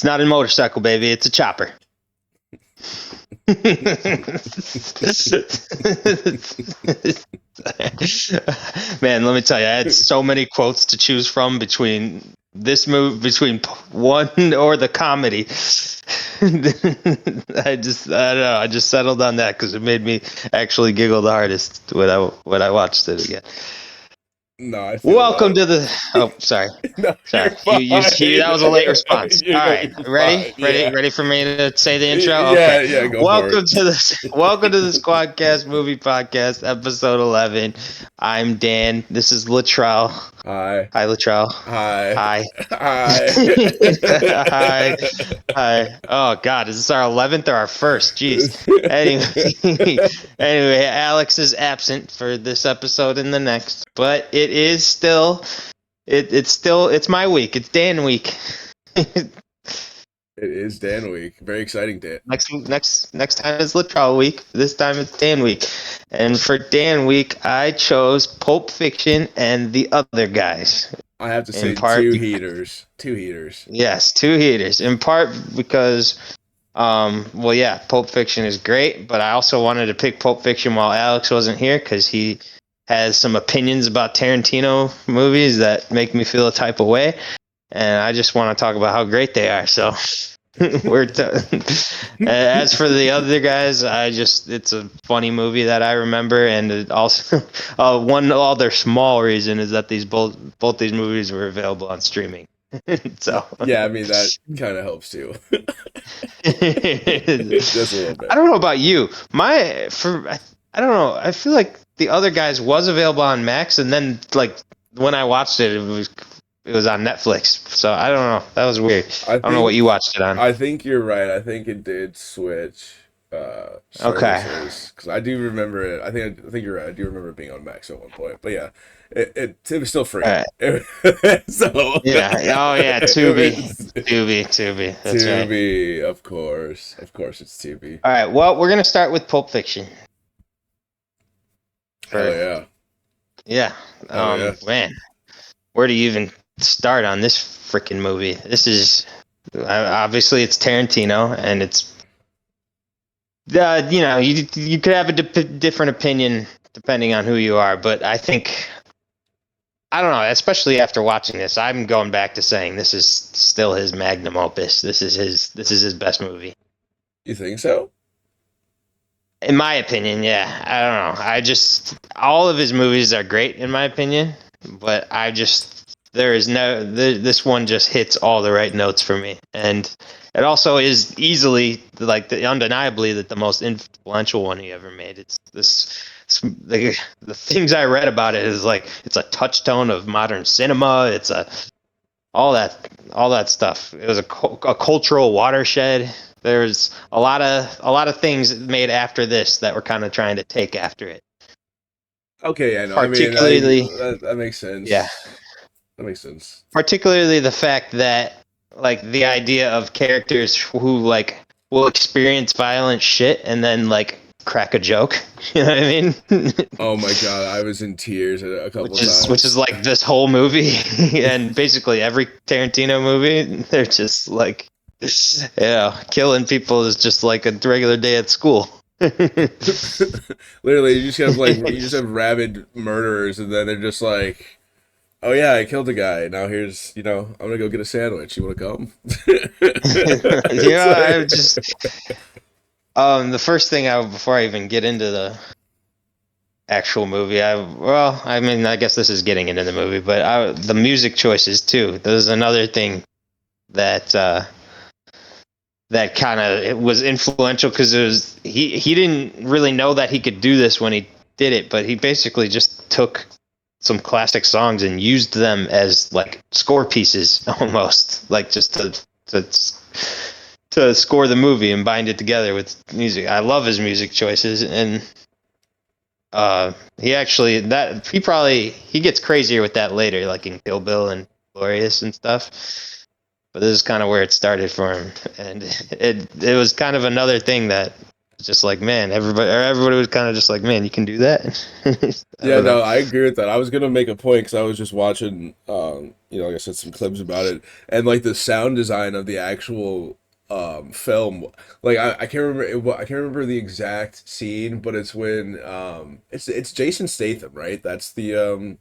It's not a motorcycle, baby. It's a chopper. Man, let me tell you, I had so many quotes to choose from between this movie, between one or the comedy. I don't know. I just settled on that because it made me actually giggle the hardest when I watched it again. No, I feel Welcome that. to the. Oh, sorry. No, Sorry, you're fine. that was a late response. All right, You're ready, fine. Yeah. ready for me to say the intro? Okay. Yeah, go for it. Welcome to the Squadcast movie podcast, episode 11. I'm Dan. This is Latrell. Hi. Hi, Latrell. Hi. Hi. Hi. Hi. Hi. Oh God, is this our 11th or our first? Jeez. Anyway, Alex is absent for this episode and the next, but it is still. It's my week. It's Dan week. It is Dan week. Very exciting, Dan. Next time is Latrell week. This time it's Dan week. And for Dan week, I chose Pulp Fiction and The Other Guys. I have to say In part, two heaters. Two heaters. Yes, two heaters. In part because well, yeah, Pulp Fiction is great, but I also wanted to pick Pulp Fiction while Alex wasn't here because he has some opinions about Tarantino movies that make me feel a type of way, and I just want to talk about how great they are. So, as for the other guys, it's a funny movie that I remember, and it also one other small reason is that both these movies were available on streaming. So Yeah, I mean that kind of helps too. Just a little bit. I don't know about you. I don't know. I feel like The Other Guys was available on Max, and then like when I watched it, it was on Netflix. So I don't know. That was weird. I don't know what you watched it on. I think you're right. I think it did switch Okay. services because I do remember it. I think you're right. I do remember it being on Max at one point. But yeah, it was still free. All right. So Yeah. Oh yeah. Tubi. That's right. Tubi, of course, it's Tubi. All right. Well, we're gonna start with Pulp Fiction. Hell yeah. Yeah. Yeah. Man, where do you even start on this freaking movie? This is obviously it's Tarantino, and it's you could have a different opinion depending on who you are, but I think I don't know, especially after watching this, I'm going back to saying this is still his magnum opus. This is his best movie. You think so? In my opinion, yeah. I don't know. All of his movies are great in my opinion, but this one just hits all the right notes for me. And it also is easily undeniably the most influential one he ever made. The things I read about it is like it's a touchstone of modern cinema. It's all that stuff. It was a cultural watershed. There's a lot of things made after this that were kind of trying to take after it. Okay, I know. Particularly, that makes sense. Yeah, that makes sense. Particularly the fact that like the idea of characters who like will experience violent shit and then like crack a joke. You know what I mean? Oh my god, I was in tears a couple times. Which is like this whole movie and basically every Tarantino movie. They're just like, killing people is just like a regular day at school. Literally, you just have rabid murderers, and then they're just like, "Oh yeah, I killed a guy. Now here's I'm gonna go get a sandwich. You want to come?" I just the first thing before I even get into the actual movie, I guess this is getting into the movie, but the music choices too. There's another thing that that kind of was influential because he didn't really know that he could do this when he did it, but he basically just took some classic songs and used them as like score pieces almost, like just to score the movie and bind it together with music. I love his music choices, and he gets crazier with that later, like in Kill Bill and Glorious and stuff. But this is kind of where it started for him, and it was kind of another thing that just like, man, everybody was kind of just like, man, you can do that. I Yeah, don't know. no, I agree with that. I was gonna make a point because I was just watching, like I said, some clips about it, and like the sound design of the actual film. Like I can't remember, I can't remember the exact scene, but it's when it's Jason Statham, right? That's the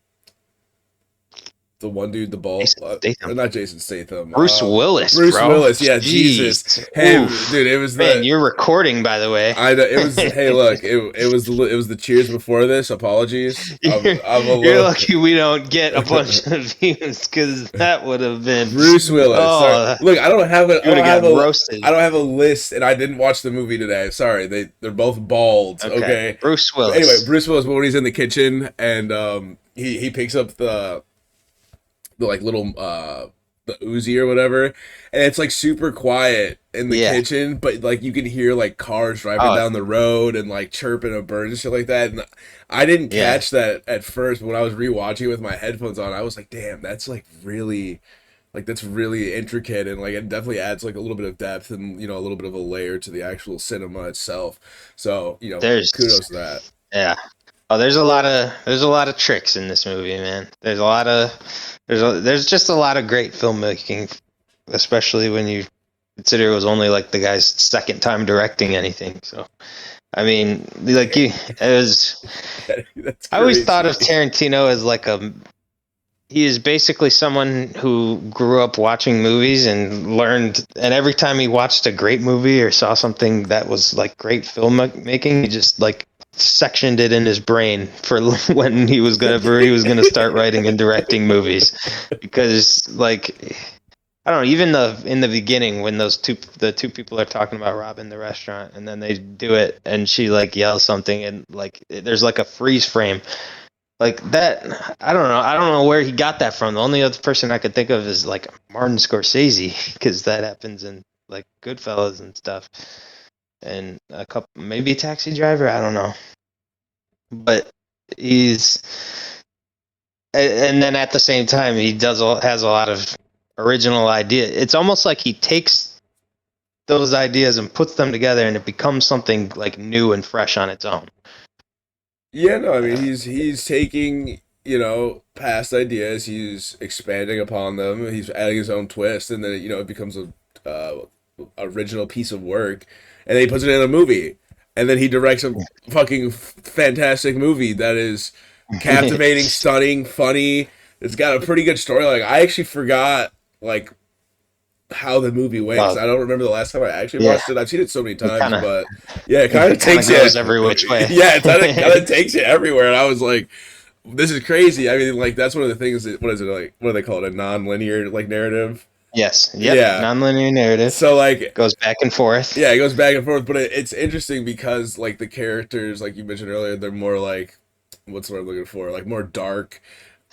one dude, the ball, Jason Statham. not Jason Statham, Bruce Willis, Bruce bro. Willis. Yeah, Jesus, Jeez. him, Oof. dude. It was Man, the you're recording, by the way. I know it was. Hey, look, it was the cheers before this. Apologies. you're, I'm a you're little. lucky we don't get a bunch of views because that would have been. Bruce Willis. Sorry. Oh, Look, I don't have a. you would have got roasted. I don't have a list, and I didn't watch the movie today. Sorry, they're both bald. Okay. Okay. Bruce But Willis. anyway, Bruce Willis. When he's in the kitchen and he picks up the like little the Uzi or whatever, and it's like super quiet in the kitchen, but like you can hear like cars driving down the road and like chirping of birds and shit like that. And I didn't catch that at first, but when I was rewatching it with my headphones on, I was like, damn, that's like really. Like that's really intricate, and like it definitely adds like a little bit of depth and a little bit of a layer to the actual cinema itself. So kudos to that. Yeah. Oh, there's a lot of tricks in this movie, man. There's just a lot of great filmmaking, especially when you consider it was only like the guy's second time directing anything. So, I mean, like it was. I always thought of Tarantino as like he is basically someone who grew up watching movies and learned, and every time he watched a great movie or saw something that was like great filmmaking, he just like sectioned it in his brain for when he was gonna start writing and directing movies, because like I don't know, even in the beginning when the two people are talking about robbing the restaurant and then they do it and she like yells something and like there's like a freeze frame. Like that, I don't know where he got that from. The only other person I could think of is like Martin Scorsese, because that happens in like Goodfellas and stuff, and a couple, maybe Taxi Driver. I don't know, but and then at the same time he has a lot of original ideas. It's almost like he takes those ideas and puts them together, and it becomes something like new and fresh on its own. Yeah, no, I mean he's taking past ideas, he's expanding upon them, he's adding his own twist, and then it becomes a original piece of work, and then he puts it in a movie, and then he directs a fucking fantastic movie that is captivating, stunning, funny. It's got a pretty good story. Like I actually forgot like how the movie went. I don't remember the last time I actually watched it. I've seen it so many times, but it kind of takes you every which way. Yeah, it kind of takes you everywhere. And I was like, this is crazy. I mean, like that's one of the things that, what is it like? What do they call it? A non-linear like narrative? Yes. Yep. Yeah. Non-linear narrative. So like it goes back and forth. Yeah, it goes back and forth, but it's interesting because like the characters, like you mentioned earlier, they're more like what's what I'm looking for, like more dark.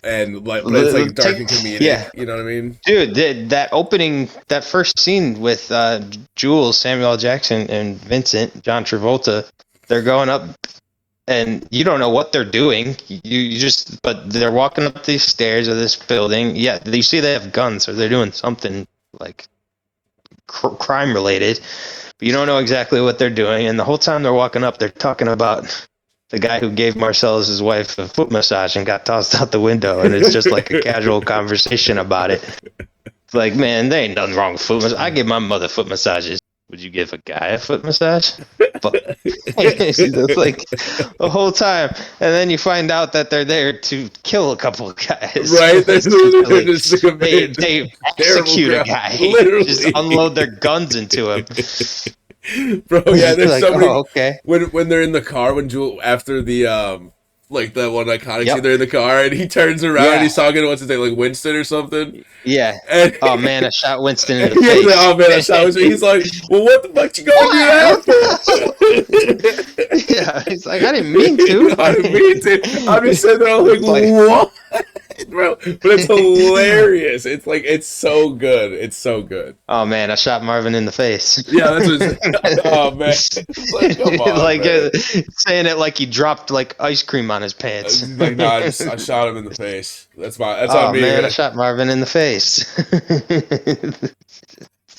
And like, but it's like dark and comedic. Yeah. You know what I mean, dude? That first scene with Jules, Samuel L. Jackson, and John Travolta, they're going up, and you don't know what they're doing. But they're walking up these stairs of this building. Yeah, you see they have guns, or they're doing something like crime related, but you don't know exactly what they're doing. And the whole time they're walking up, they're talking about the guy who gave Marcellus' wife a foot massage and got tossed out the window, and it's just like a casual conversation about it. It's like, man, there ain't nothing wrong with foot massage. I give my mother foot massages. Would you give a guy a foot massage? But it's like the whole time, and then you find out that they're there to kill a couple of guys. Right? They execute a guy. Literally. Just unload their guns into him. Bro, yeah, there's like, somebody okay. When they're in the car, when Jewel after the like that one iconic scene, they're in the car and he turns around and he's talking to what's his name, like Winston or something. Yeah. And, oh man, I shot Winston in the face. Oh man, I shot Winston. He's like, well, what the fuck you gonna do that for? Yeah, he's like, I didn't mean to. I didn't mean to. I'm just sitting there like what? Bro, but it's hilarious. It's like it's so good. It's so good. Oh man, I shot Marvin in the face. Yeah, that's what. Oh man, like, come on, like man. Saying it like he dropped like ice cream on his pants. Like no, I shot him in the face. That's on me. Man, I shot Marvin in the face.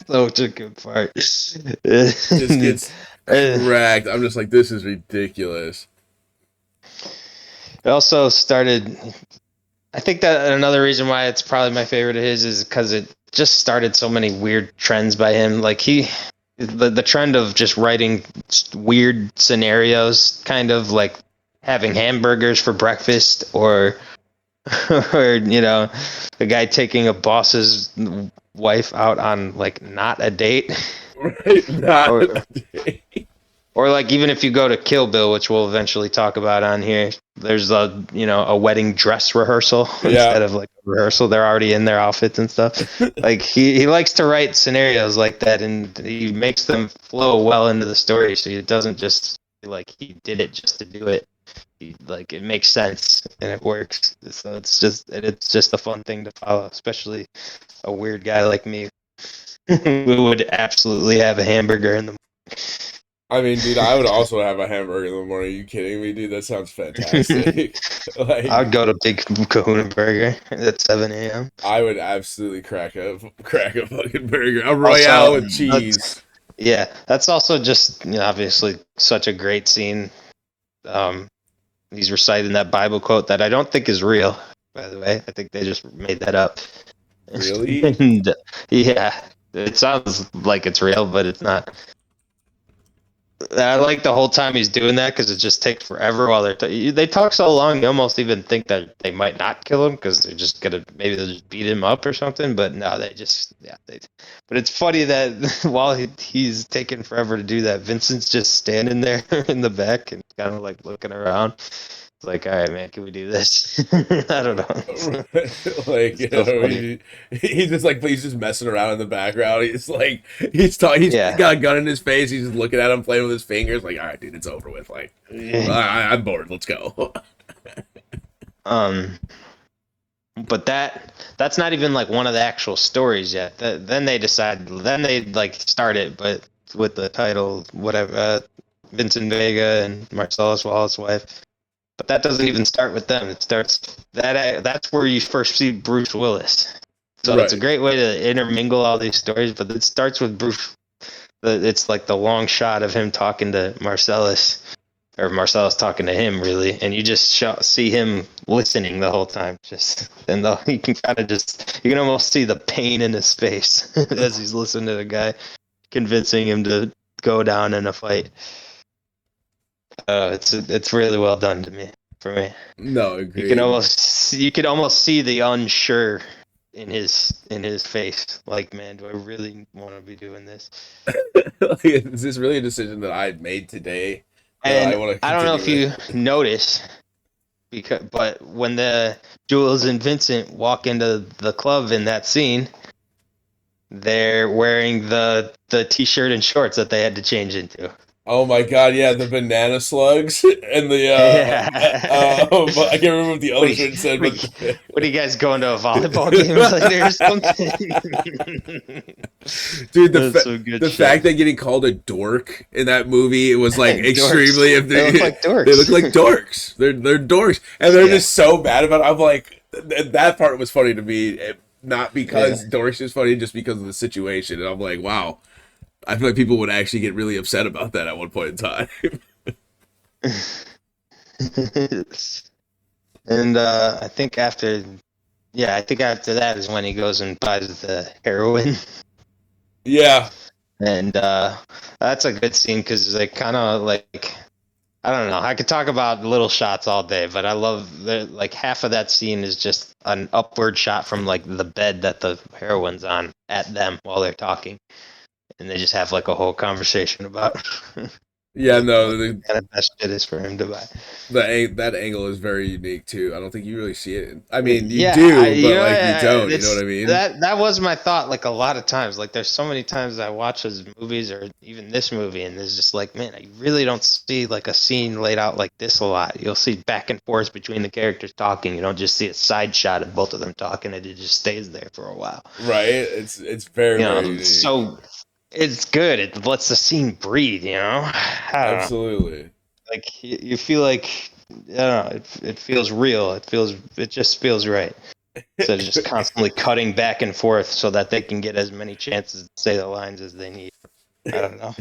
Such a good part. Just gets Uh, cracked. I'm just like, this is ridiculous. it also started. I think that another reason why it's probably my favorite of his is because it just started so many weird trends by him. Like the trend of just writing weird scenarios, kind of like having hamburgers for breakfast, or or the guy taking a boss's wife out on like not a date, Right? Not. or or like even if you go to Kill Bill, which we'll eventually talk about on here, there's a wedding dress rehearsal Yeah. instead of like a rehearsal. They're already in their outfits and stuff. Like he likes to write scenarios like that, and he makes them flow well into the story, so it doesn't just feel like he did it just to do it. Like it makes sense and it works. So it's just a fun thing to follow, especially a weird guy like me who would absolutely have a hamburger in the I mean, dude, I would also have a hamburger in the morning. Are you kidding me, dude? That sounds fantastic. I Like, would go to Big Kahuna Burger at 7 a.m. I would absolutely crack a fucking burger. A Royale Also, with cheese. that's also just obviously such a great scene. Um, he's reciting that Bible quote that I don't think is real, by the way. I think they just made that up. Really? And yeah, it sounds like it's real, but it's not. I like the whole time he's doing that because it just takes forever while they talk so long. You almost even think that they might not kill him because they're just gonna maybe they'll just beat him up or something. But no, they just they. But it's funny that while he's taking forever to do that, Vincent's just standing there in the back and kind of like looking around. It's like, all right, man, can we do this? I don't know. Like, It's still funny. he's just like he's just messing around in the background. He's like he's Yeah. got a gun in his face. He's just looking at him, playing with his fingers. Like, all right, dude, it's over with. Like, I'm bored. Let's go. Um, but that's not even like one of the actual stories yet. Then they decide. Then they like start it, but with the title whatever, Vincent Vega and Marcellus Wallace's wife. But that doesn't even start with them. It starts that's where you first see Bruce Willis. So it's a Right. great way to intermingle all these stories. But it starts with Bruce. It's like the long shot of him talking to Marcellus, or Marcellus talking to him, really, and you just see him listening the whole time. Just and you can kind of you can almost see the pain in his face as he's listening to the guy convincing him to go down in a fight. It's really well done to me for me. No, agreed. You could almost see the unsure in his face. Like, man, do I really want to be doing this? Like, is this really a decision that I made today that I And want to I don't know continue if you with? notice, but when the Jules and Vincent walk into the club in that scene, they're wearing the t-shirt and shorts that they had to change into. Oh my god, yeah, the banana slugs and the Yeah. I can't remember what the What other do you, shirt said, what but do you, what do you guys going to a volleyball game later or something? dude, That's some good the shit. fact that getting called a dork in that movie, it was like Dorks. extremely They look like they look like dorks. dorks. They're dorks, and they're Yeah. just so bad about it. I'm like, that part was funny to me, not Yeah. because dorks is funny, just because of the situation. And I'm like, wow, I feel like people would actually get really upset about that at one point in time. And I think after that is when he goes and buys the heroin. Yeah, And that's a good scene because they kind of like, I don't know. I could talk about little shots all day, but I love like half of that scene is just an upward shot from like the bed that the heroine's on at them while they're talking, and they just have like a whole conversation about yeah, what no, kind of best shit is for him to buy. that angle is very unique too. I don't think you really see it. I mean, you Yeah, do, but like you don't. You know what it's I mean? that was my thought. Like a lot of times, like there's so many times I watch those movies or even this movie, and there's just like, man, I really don't see like a scene laid out like this a lot. You'll see back and forth between the characters talking. You don't just see a side shot of both of them talking, and it just stays there for a while. Right? It's very very unique. So it's good. It lets the scene breathe. I don't know. Absolutely. Like you feel like I don't know. It feels real. It just feels right. Instead of just constantly cutting back and forth so that they can get as many chances to say the lines as they need. I don't know.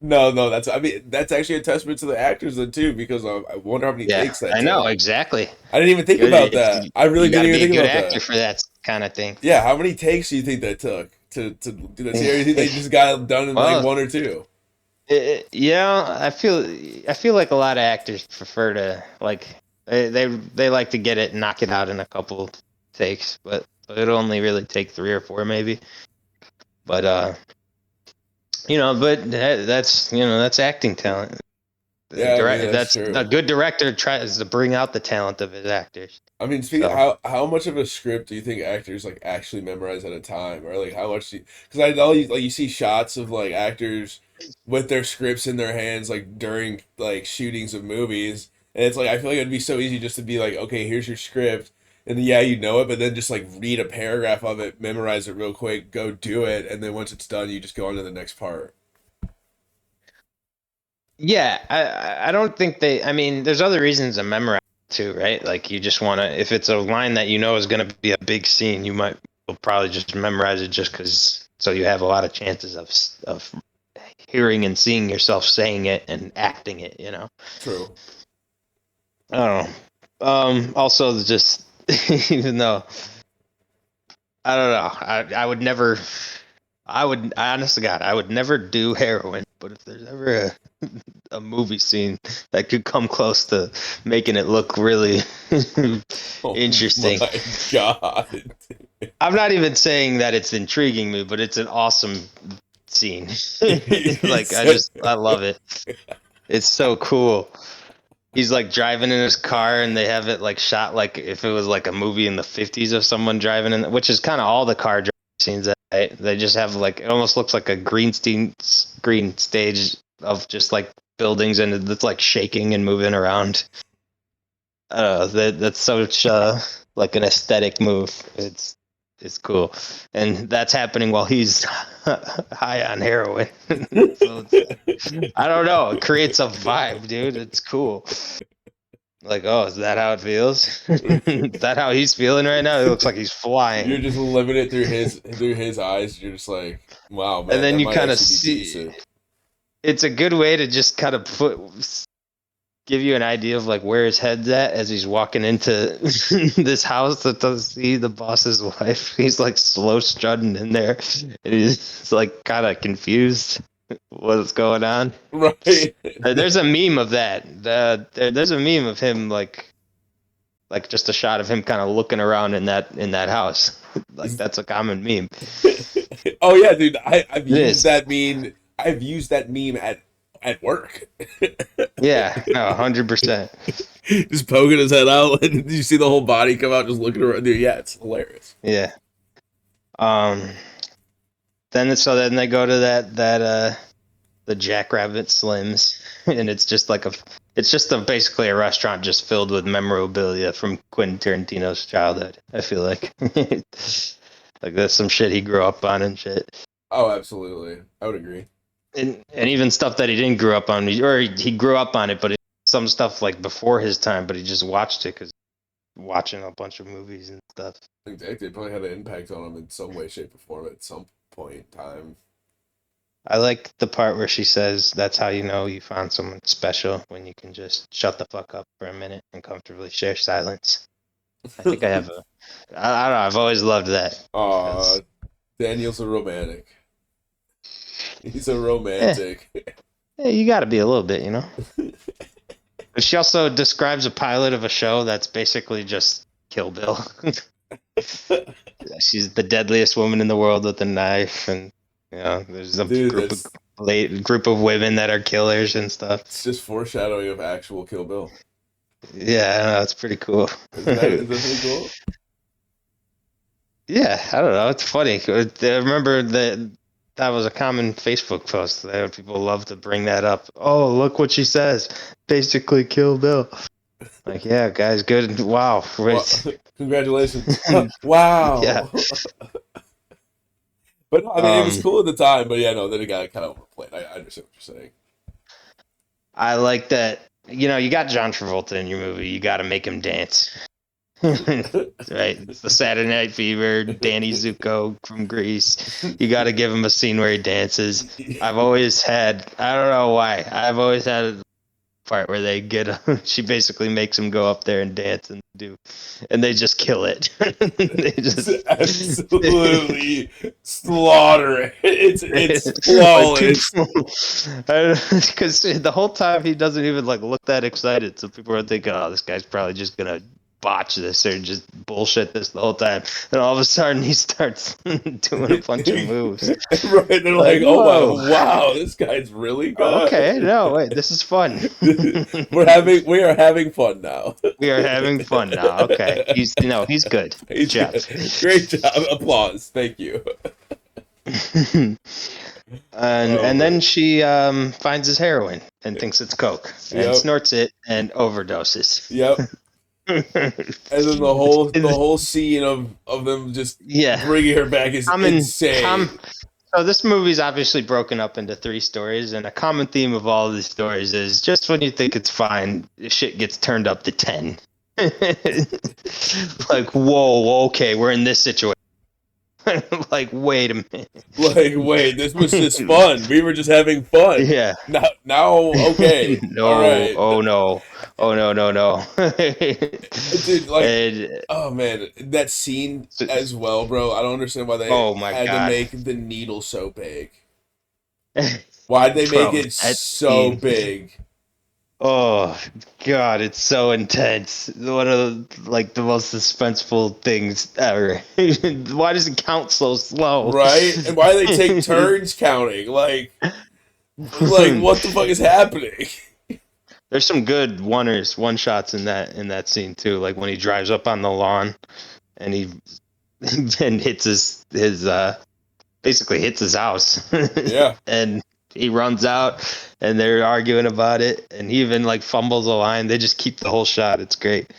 No, that's I mean that's actually a testament to the actors then too, because I wonder how many Yeah, takes that I know took. exactly. I didn't even think about that. I really You got didn't to even be a think good about actor that. for that kind of thing. Yeah, how many takes do you think that took to do that? See, or you think they just got it done in like Well, one or two? yeah, I feel like a lot of actors prefer to like they like to get it, knock it out in a couple takes, but it'll only really take three or four maybe. But that's that's acting talent. Yeah, I mean that's That's a true. good director tries to bring out the talent of his actors. I mean, speak So how much of a script do you think actors like actually memorize at a time, or like how much? Because I know you see shots of like actors with their scripts in their hands like during like shootings of movies, and it's like I feel like it'd be so easy just to be like, okay, here's your script, and yeah, you know it, but then just like read a paragraph of it, memorize it real quick, go do it, and then once it's done, you just go on to the next part. yeah, I don't think they. I mean, there's other reasons to memorize too, right? Like you just want to. If it's a line that you know is going to be a big scene, will probably just memorize it just because so you have a lot of chances of hearing and seeing yourself saying it and acting it. You know. True. I don't know. Also, just even though I don't know, I would never. I would honest to God, I would never do heroin. But if there's ever a movie scene that could come close to making it look really Oh interesting. my god. I'm not even saying that it's intriguing me, but it's an awesome scene. Like I love it. It's so cool. He's like driving in his car and they have it like shot like if it was like a movie in the 50s of someone driving in, which is kind of all the car driving scenes that they just have like it almost looks like a green stage of just like buildings and it's like shaking and moving around. That's such like an aesthetic move. It's cool, and that's happening while he's high on heroin. So I don't know. It creates a vibe, dude. It's cool. Like, oh, is that how it feels? Is that how he's feeling right now? It looks like he's You're flying. just living it through his eyes. You're just like, wow, And man, then that you might kind of actually be see decent. it's a good way to just kind of give you an idea of like where his head's at as he's walking into this house that doesn't see the boss's wife. He's like slow strutting in there, and he's like kind of confused what's going on. Right. There's a meme of that. There's a meme of him like just a shot of him kind of looking around in that house. Like that's a common meme. Oh yeah, dude. I've It used is. that meme. I've used that meme at work. Yeah, no, 100%. Just poking his head out, and you see the whole body come out, just looking around. Dude, yeah, it's hilarious. Yeah. Um. Then they go to the Jackrabbit Slims, and it's just basically a restaurant just filled with memorabilia from Quentin Tarantino's childhood. I feel like like that's some shit he grew up on and shit, Oh, absolutely. I would agree. and even stuff that he didn't grow up on, or he grew up on it, but some stuff like before his time, but he just watched it because watching a bunch of movies and stuff. Exactly. It probably had an impact on him in some way, shape, or form at some point in time. I like the part where she says, "That's how you know you found someone special when you can just shut the fuck up for a minute and comfortably share silence." I think I have I don't know. I've always loved that Aw, because, Daniel's a romantic. He's a eh, romantic. you got to be a little bit, you know. But she also describes a pilot of a show that's basically just Kill Bill. She's the deadliest woman in the world with a knife, and there's a Dude, that's group of women that are killers and stuff. it's just foreshadowing of actual Kill Bill. Yeah, I know, it's pretty cool. Is that pretty cool? Yeah, I don't know. It's funny. I remember that was a common Facebook post. People love to bring that up. Oh, look what she says. Basically, Kill Bill. Like, yeah, guys, good. Wow, Well, wait. congratulations. Yeah. Wow. But no, I mean, it was Um, cool at the time. But yeah, no, then it got kind of overplayed. I understand what you're saying. I like that. You got John Travolta in your movie. You got to make him dance. Right, it's the Saturday Night Fever, Danny Zuko from Greece. You got to give him a scene where he dances. I don't know why, I've always had a part where they she basically makes him go up there and dance and they just kill it. They just absolutely slaughter it. It's like flawless. Because the whole time he doesn't even like look that excited, so people are thinking, "Oh, this guy's probably just gonna botch this or just bullshit this the whole time." And all of a sudden, he starts doing a bunch of moves. Right? They're like, "Oh my, wow, this guy's really good." Okay, no, wait, this is fun. We are having fun now. We are having fun now. Okay, he's good. He's Jeff. good. Great job. Applause. Thank you. And then she finds his heroin and thinks it's coke and snorts it and overdoses. Yep. And then the whole scene of them just bringing her back is insane. So this movie's obviously broken up into 3 stories, and a common theme of all of these stories is just when you think it's fine, shit gets turned up to 10. Like, whoa, okay, we're in this situation. Like, wait a minute. Like, wait, this was just fun. We were just having fun. Yeah. Now, okay. No. All right. Oh no. Dude, like, oh man, that scene as well, bro. I don't understand why they had to make the needle so big. Why'd they make it so big? Oh God, it's so intense. One of the most suspenseful things ever. Why does it count so slow? Right? And why do they take turns counting? Like what the fuck is happening? There's some good one shots in that scene too. Like when he drives up on the lawn, and he hits his basically hits his house. Yeah. And he runs out, and they're arguing about it, and he even like fumbles a line. They just keep the whole shot. It's great.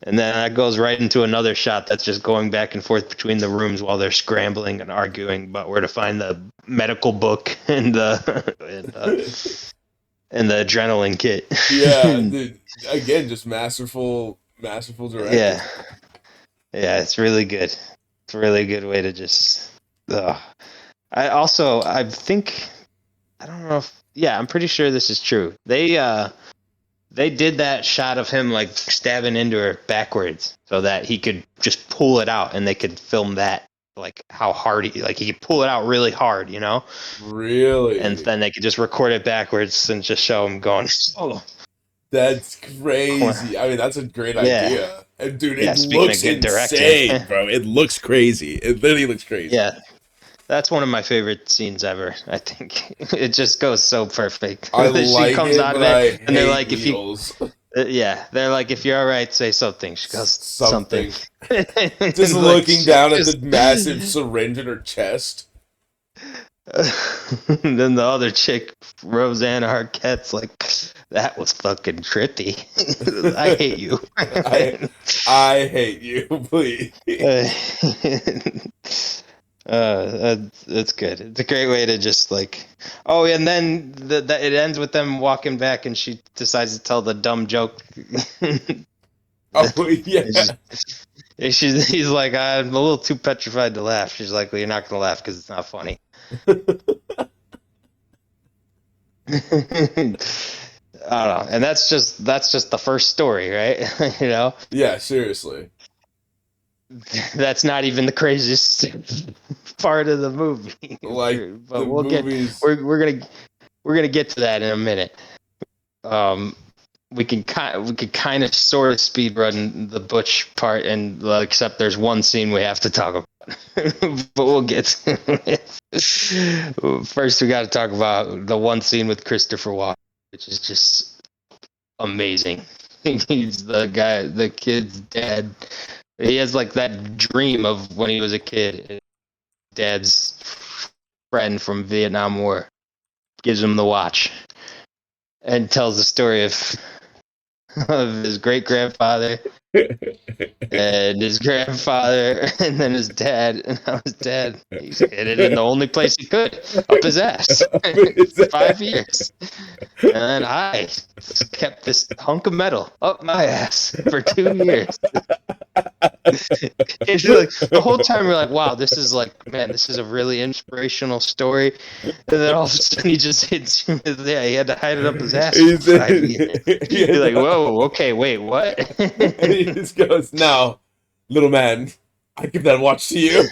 And then that goes right into another shot that's just going back and forth between the rooms while they're scrambling and arguing about where to find the medical book and the and the adrenaline kit. Yeah, dude, again, just masterful direction. Yeah, it's really good. It's a really good way to just. I think. I don't know if. Yeah, I'm pretty sure this is true. They did that shot of him like stabbing into her backwards so that he could just pull it out, and they could film that, like how hard he could pull it out really hard, you know? Really? And then they could just record it backwards and just show him going. Oh, that's crazy. I mean, that's a great idea. And dude, it looks insane, bro. It looks crazy. It literally looks crazy. Yeah. That's one of my favorite scenes ever. I think it just goes so perfect. She comes out of it, and they're like, needles. They're like, if you're all right, say something. She goes, something. Just looking down at the massive syringe in her chest. And then the other chick, Rosanna Arquette's like, that was fucking trippy. I hate you. I hate you, please. That's good. It's a great way to just like, and then it ends with them walking back, and she decides to tell the dumb joke. Oh yeah. He's like, I'm a little too petrified to laugh. She's like, well, you're not gonna laugh because it's not funny. I don't know, and that's just the first story, right? You know? Yeah, seriously. That's not even the craziest part of the movie. Like, but we're gonna get to that in a minute. We can kind of sort of speed run the Butch part, and except there's one scene we have to talk about. But we'll get to it. First, we got to talk about the one scene with Christopher Walken, which is just amazing. He's the kid's dad. He has like that dream of when he was a kid. Dad's friend from Vietnam War gives him the watch and tells the story of his great grandfather and his grandfather, and then his dad, and how his dad he's hid it in the only place he could, up his ass, for 5 years. And then I kept this hunk of metal up my ass for 2 years. It's like the whole time you're like, wow, this is like, man, this is a really inspirational story. And then all of a sudden he just hits him with, yeah, he had to hide it up his ass for 5 years. Yeah, You're like, no. whoa, okay, wait, what? And he just goes, "Now, little man, I give that watch to you."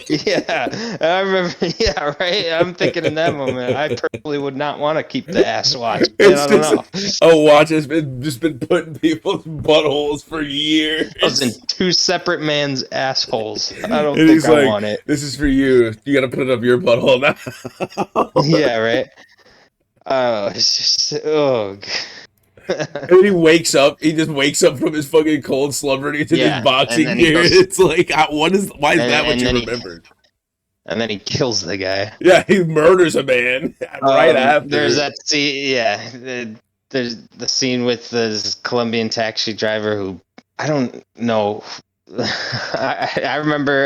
Yeah, I remember. Yeah, right. I'm thinking in that moment, I personally would not want to keep the ass watch. Man, It's I don't just know. a watch has been just been put in people's buttholes for I was in years. two separate man's assholes. I And don't think he's I like, want it. "This is for you. You got to put it up your butthole now." Yeah, right. Oh, it's just And he wakes up. He just wakes up from his fucking cold slumber and he's in his yeah, and boxing then he gear. goes, It's like, what is? Why is that what and you then remembered? he kills the guy. Yeah, he murders a man right There's after. that scene. Yeah, there's the scene with this Colombian taxi driver who I don't know. I remember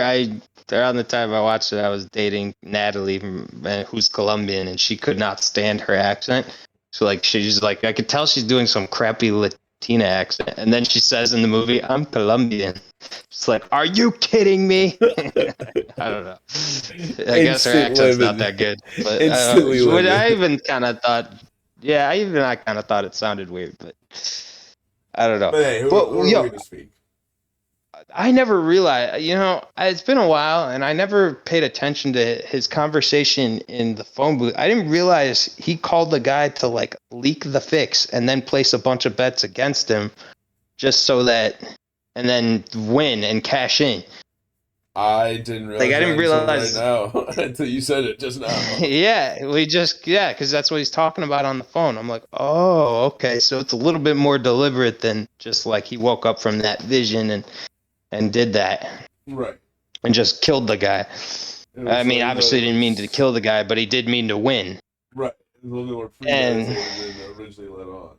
around the time I watched it, I was dating Natalie, who's Colombian, and she could not stand her accent. So like she's like I could tell she's doing some crappy Latina accent, and then she says in the movie, "I'm Colombian." It's like, are you kidding me? I don't know. I guess her Instant accent's not living. that good, but Instantly I living. even kind of thought, yeah, I kind of thought it sounded weird, but I don't know. But hey, who But are we yo, to speak? I never realized, it's been a while, and I never paid attention to his conversation in the phone booth. I didn't realize he called the guy to like leak the fix and then place a bunch of bets against him, just so that, and then win and cash in. I didn't Like realize I that didn't until right realize. now. Until you said it just now. Yeah, because that's what he's talking about on the phone. I'm like, oh, okay, so it's a little bit more deliberate than just like he woke up from that vision and did that Right. and just killed the guy. It I was mean, it obviously he didn't mean to was kill the guy, but he did mean to win. right. It was a little bit more And premeditated than originally let on.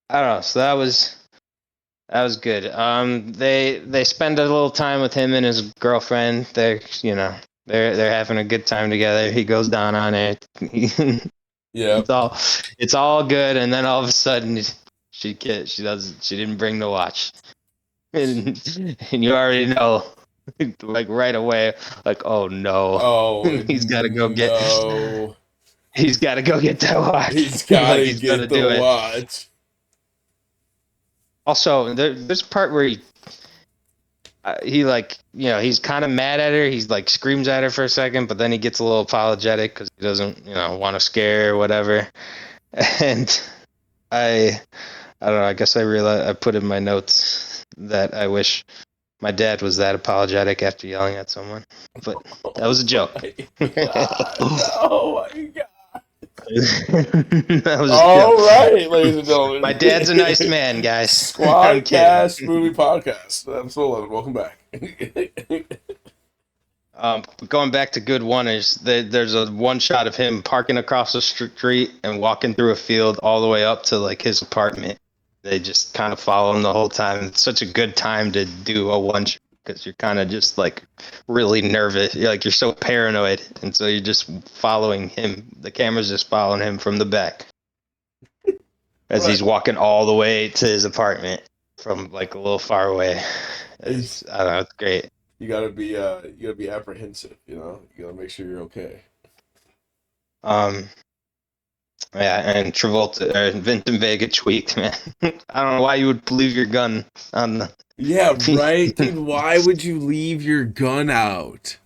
I don't know. So that was good. They spend a little time with him and his girlfriend. They're having a good time together. He goes down on it. Yeah. It's all good, and then all of a sudden she didn't bring the watch, and you already know, like right away, like oh no, Oh he's got to go get no. he's got to go get that watch, He's like gotta he's gonna get the do it. watch. Also, there's a part where he like he's kind of mad at her. He's like screams at her for a second, but then he gets a little apologetic because he doesn't want to scare her or whatever. And I don't know. I guess I realized I put in my notes that I wish my dad was that apologetic after yelling at someone, but that was a Oh joke. my god. Oh my god. That was a All joke. right, ladies and gentlemen. My dad's a nice man, guys. I'm kidding. Squadcast movie podcast. Episode 11. Welcome back. Going back to good one-ers, there's a one shot of him parking across the street and walking through a field all the way up to like his apartment. They just kind of follow him the whole time. It's such a good time to do a one shot because you're kind of just like really nervous. You're so paranoid, and so you're just following him. The camera's just following him from the back as Right. he's walking all the way to his apartment from like a little far away. I don't know. It's great. You gotta be apprehensive, you know? You gotta make sure you're okay. Um, Yeah, and Travolta or Vincent Vega tweaked, man. I don't know why you would leave your gun on the. Yeah, right, dude. Why would you leave your gun out?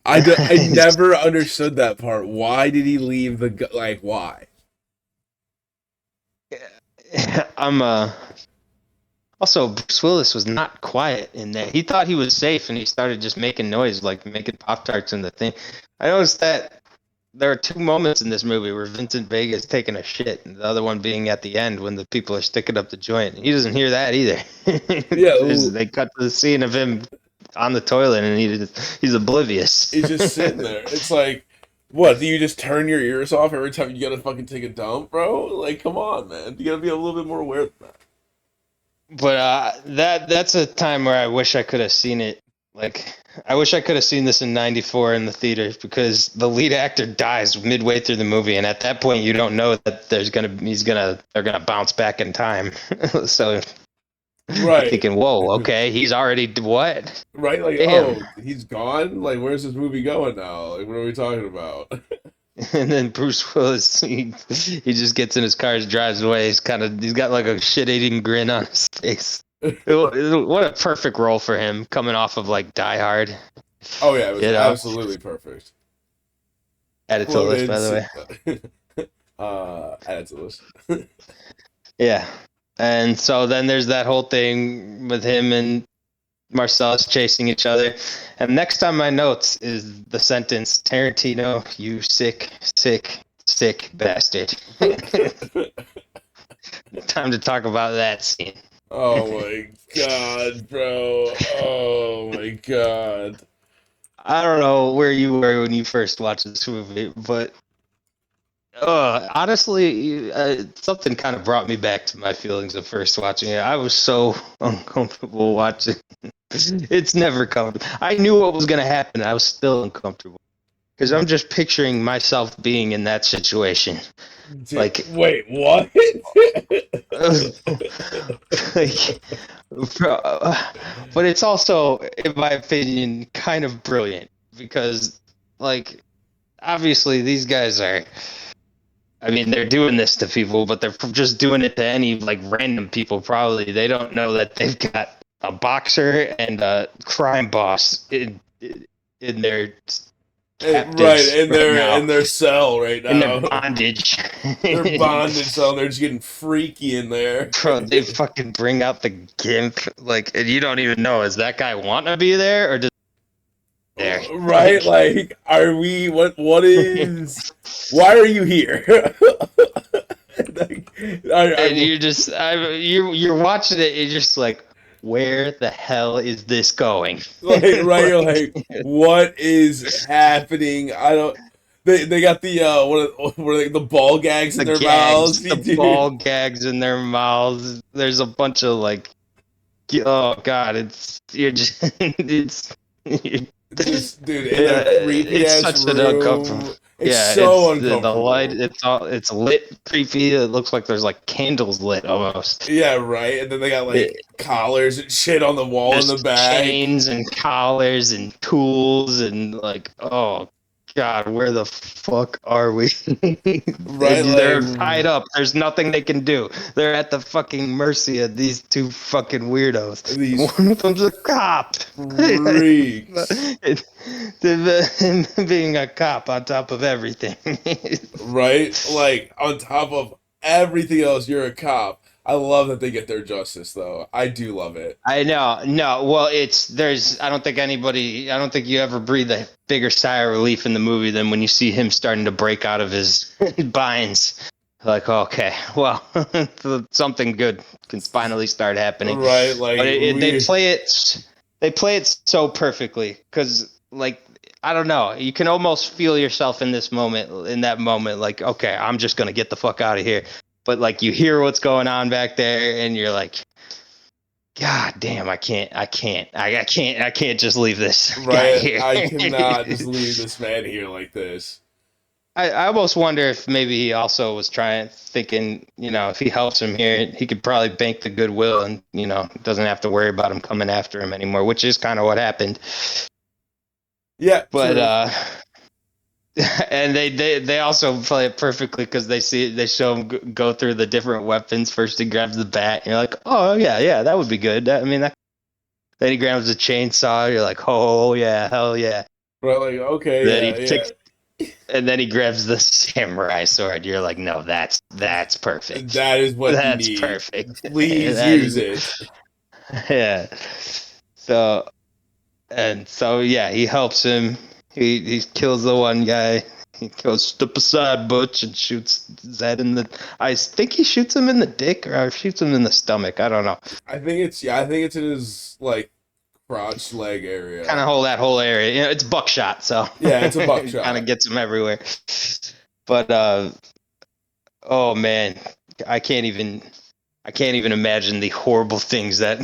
I It's- never understood that part. Why did he leave the gun? Like, why? I'm Also, Bruce Willis was not quiet in there. He thought he was safe, and he started just making noise, like making Pop Tarts in the thing. I noticed that there are two moments in this movie where Vincent Vega is taking a shit, and the other one being at the end when the people are sticking up the joint. He doesn't hear that either. Yeah, They cut to the scene of him on the toilet, and he's oblivious. he's just sitting there. It's like, what? Do you just turn your ears off every time you gotta fucking take a dump, bro? Like, come on, man. You gotta be a little bit more aware of that. But that's a time where I wish I could have seen it. Like, I wish I could have seen this in '94 in the theaters because the lead actor dies midway through the movie, and at that point you don't know that they're gonna bounce back in time. So Right. Thinking, whoa, okay, he's already what? Right? Like, Damn. oh, he's gone? Like, where's this movie going now? Like, what are we talking about? And then Bruce Willis, he just gets in his car, drives away. He's got like a shit-eating grin on his face. What a perfect role for him, coming off of like Die Hard. Oh yeah, it was You know, absolutely perfect. add it to the list, Floated. by the way. Add it to the list. Yeah. And so then there's that whole thing with him and Marcellus chasing each other. And next on my notes is the sentence, Tarantino, you sick, sick, sick bastard. Time to talk about that scene. Oh my god, bro. Oh my god. I don't know where you were when you first watched this movie, but honestly, something kind of brought me back to my feelings of first watching it. I was so uncomfortable watching. It's never comfortable. I knew what was going to happen. I was still uncomfortable because I'm just picturing myself being in that situation. Like, Wait, what? like, but it's also, in my opinion, kind of brilliant because, like, obviously these guys are. I mean, they're doing this to people, but they're just doing it to any like random people. Probably they don't know that they've got a boxer and a crime boss in their Right, captives right now, in their cell right in their now. bondage. They're bondage cell. They're just getting freaky in there. Bro, they fucking bring out the gimp, like, and you don't even know, is that guy want to be there or just there? Right? Like, are we? What is? Why are you here? Like, And you're just, you're watching it, and you're just like, where the hell is this going? like, right? You're Like, like, what is happening? I don't. They got the what are they, the ball gags in the their gags, mouths, the dude. ball gags in their mouths. There's a bunch of like, oh god, it's you're just it's Just dude in yeah, their creepy it's ass such an uncomfortable. room. It's Yeah, so it's the light. uncomfortable. It's lit creepy. It looks like there's like candles lit almost. Yeah, right. And then they got like collars and shit on the wall in There's the back. chains and collars and tools and like, oh god, where the fuck are we? Right, They're tied like up. There's nothing they can do. They're at the fucking mercy of these two fucking weirdos. these One of them's a cop. freaks. Him being a cop on top of everything. Right? Like on top of everything else, you're a cop. I love that they get their justice though. I do love it. I know. No, well, I don't think I don't think you ever breathe a bigger sigh of relief in the movie than when you see him starting to break out of his binds. Like, okay, well, something good can finally start happening. Right? Like But we they play it so perfectly because, like, I don't know, you can almost feel yourself in that moment, like, okay, I'm just gonna get the fuck out of here. But like, you hear what's going on back there, and you're like, God damn, I can't just leave this guy right, here. I cannot just leave this man here like this. I almost wonder if maybe he also was thinking, if he helps him here, he could probably bank the goodwill and, doesn't have to worry about him coming after him anymore, which is kind of what happened. Yeah, But, true. and they also play it perfectly because they show him go through the different weapons. First he grabs the bat, and you're like, oh, yeah, that would be good. Then he grabs a chainsaw, you're like, oh, yeah, hell yeah. Right, like okay, Then he yeah, takes yeah. And then he grabs the samurai sword. You're like, no, that's perfect. That is what you That's need. perfect. Please That use is, it. yeah. So yeah, he helps him. He kills the one guy. He goes, step aside, Butch, and shoots his head in the. I think he shoots him in the dick or shoots him in the stomach. I don't know. I think it's in his like crotch leg area. Kind of hold that whole area. It's buckshot, so Yeah, it's a it kind of buckshot. gets him everywhere. But oh man, I can't even. I can't even imagine the horrible things that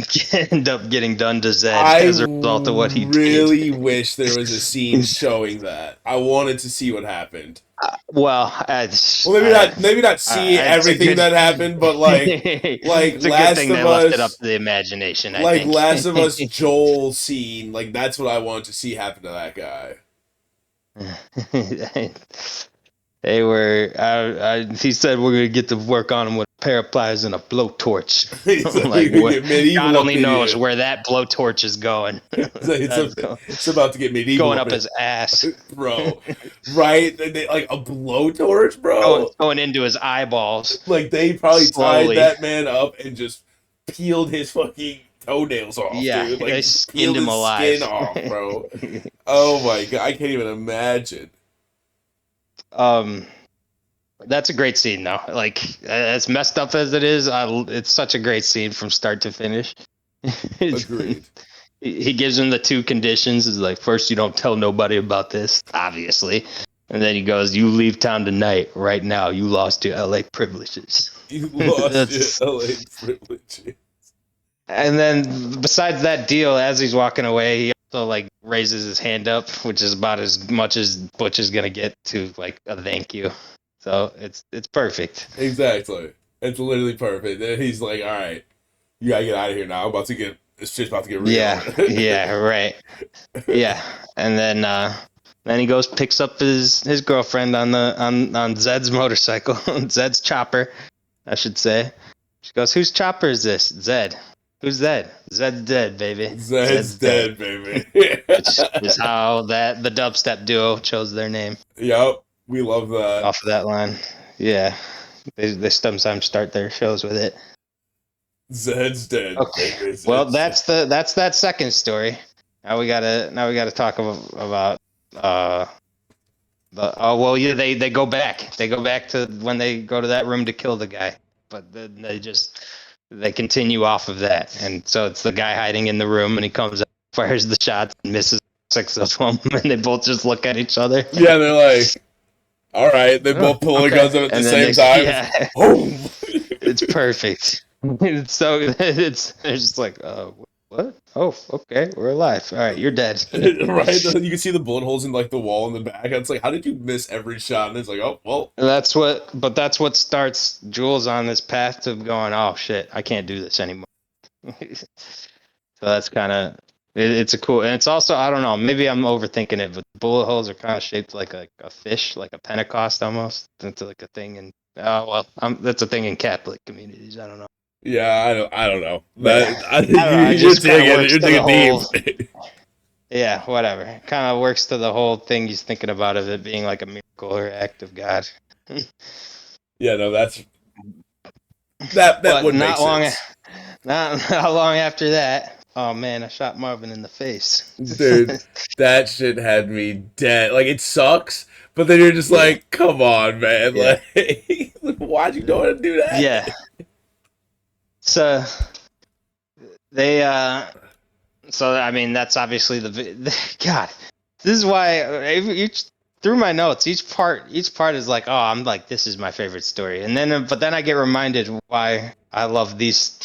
end up getting done to Zed I as a result of what he did. really wish there was a scene showing that. I wanted to see what happened. Well, Well, maybe not see it's a everything good, that happened, but like it's a good Last thing of they left it up Us, to the imagination. I like think. Last of Us Joel scene, like that's what I want to see happen to that guy. They were. He said we're gonna get to work on him with a pair of pliers and a blowtorch. He's I'm like, like, we could what? get medieval God up only in knows here. where that blowtorch is going. That's It's about to get medieval going up up in his ass, bro. Right? Like a blowtorch, bro. going into his eyeballs Like they probably tied slowly. that man up and just peeled his fucking toenails off, Yeah, dude. they Like skinned peeled him his skin alive. off, bro. Oh my god, I can't even imagine. um, that's a great scene, though. Like as messed up as it is, it's such a great scene from start to finish. Agreed. He gives him the two conditions. Is like, first, you don't tell nobody about this, obviously, and then he goes, "You leave town tonight, right now. You lost your LA privileges." You lost your That's LA privilege. And then besides that deal, as he's walking away, he also like raises his hand up, which is about as much as Butch is gonna get to like a thank you. So it's perfect. Exactly. It's literally perfect. And he's like, all right, you gotta get out of here now. It's just about to get real. Yeah, right. Yeah, and then he goes picks up his girlfriend on Zed's motorcycle, Zed's chopper, I should say. She goes, "Whose chopper is this?" Zed. Who's Zed? Zed's dead, baby. Zed's Zed's dead. dead, baby. Which is how the dubstep duo chose their name Yep, we love that. off of that line. Yeah, they sometimes start their shows with it. Zed's dead, Okay, baby. well Zed's dead. that's that second story. Now we gotta talk about yeah, they go back to when they go to that room to kill the guy, but then they continue off of that, and so it's the guy hiding in the room, and he comes up, fires the shots, and misses 6 of them, and they both just look at each other. Yeah, they're like, all right. They Oh, both pull their okay. guns up at the And then same time. yeah, Oh, it's perfect. It's so it's just like, what? Oh, okay, we're alive. All right, you're dead. right. You can see the bullet holes in like the wall in the back. It's like, how did you miss every shot? And it's like, oh well. That's what starts Jules on this path to going, oh shit, I can't do this anymore. So that's kind of it's a cool, and it's also, I don't know, maybe I'm overthinking it, but bullet holes are kind of shaped like a fish, like a Pentecost almost. It's like a thing, and that's a thing in Catholic communities. I don't know. Yeah, I don't know. But That I I don't know. It you're just kind of digging, works you're to the digging whole. deep. Yeah, whatever. Kind of works to the whole thing he's thinking about of it being like a miracle or act of God. Yeah, no, that But would make sense. not long after that. Oh man, I shot Marvin in the face. Dude, that shit had me dead. Like it sucks, but then you're just Yeah, like, come on, man. yeah, Like why'd you go and do yeah. that? So they so I mean that's obviously God. This is why through my notes each part is like, oh, I'm like, this is my favorite story, and then but then I get reminded why I love these,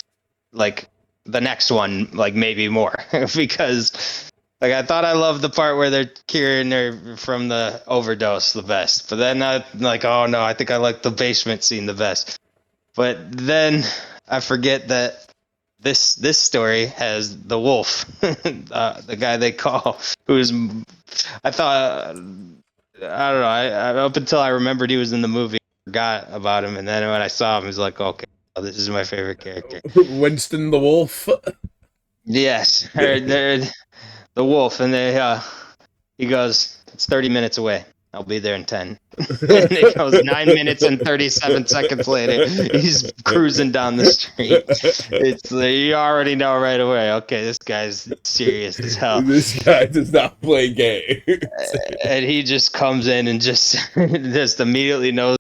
like the next one, like maybe more because like I thought I loved the part where they're curing her from the overdose the best, but then I like, oh no, I think I like the basement scene the best, but then I forget that this story has the wolf, the guy they call, who's I thought, I don't know, I up until I remembered he was in the movie, I forgot about him, and then when I saw him, I was like, okay, well, this is my favorite character. Winston the Wolf. Yes, they're the wolf, and he goes, it's 30 minutes away. I'll be there in 10. And it goes 9 minutes and 37 seconds later. He's cruising down the street. It's you already know right away. Okay, this guy's serious as hell. This guy does not play games. And he just comes in and just just immediately knows.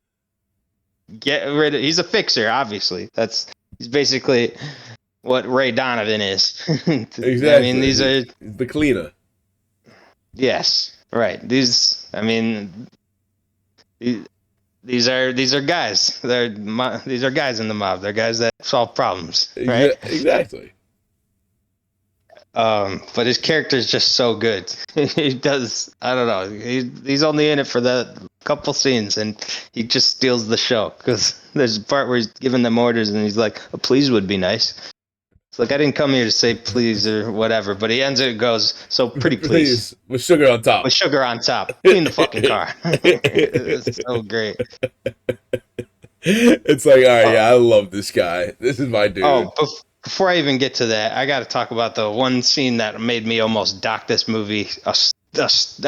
Get rid of. He's a fixer, obviously. He's basically what Ray Donovan is. Exactly. I mean, these are the cleaner. yes, right. These, I mean, these are guys. These are guys in the mob. They're guys that solve problems, right? Exactly. But his character is just so good. He does. I don't know. He's only in it for the couple scenes, and he just steals the show. Because there's a part where he's giving them orders, and he's like, "A please would be nice." It's like I didn't come here to say please or whatever, but he ends it goes, "So pretty please With sugar on top. with sugar on top. Clean the fucking car." It's so great. It's like, all right, yeah, I love this guy. This is my dude. Oh, before I even get to that, I got to talk about the one scene that made me almost dock this movie a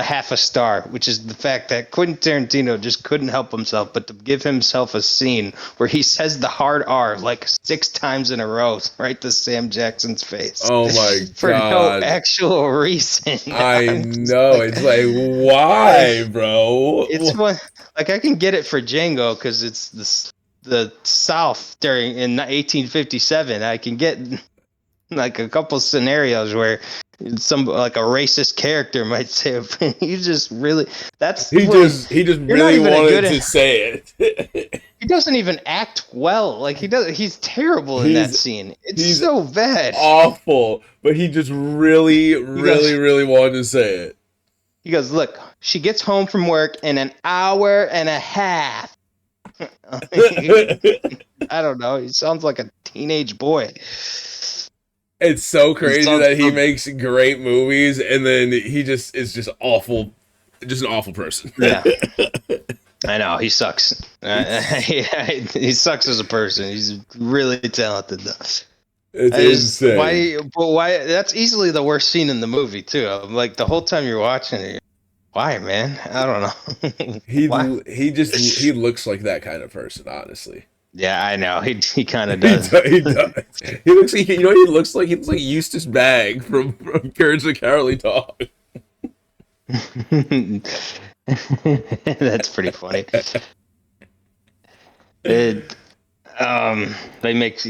half a star, which is the fact that Quentin Tarantino just couldn't help himself but to give himself a scene where he says the hard R like 6 times in a row right to Sam Jackson's face. Oh my for god. no actual reason. I know. Like, it's like, why, bro? It's one like I can get it for Django because it's the South in 1857. I can get like a couple scenarios where some like a racist character might say it, but you just really he just really wanted to say it. He doesn't even act well. Like he's terrible in that scene. It's so bad. Awful. But he just really wanted to say it. He goes, "Look, she gets home from work in an hour and a half." I don't know. He sounds like a teenage boy. It's so crazy that he makes great movies and then he just is just awful, just an awful person. Yeah, I know he sucks. He sucks as a person. He's really talented though. It's insane. Why? That's easily the worst scene in the movie too. I'm like the whole time you're watching it. Why, man? I don't know. he looks like that kind of person, honestly. Yeah, I know. He kind of does. He does. He looks like he looks like Eustace Bagg from Courage the Cowardly Dog. That's pretty funny. They make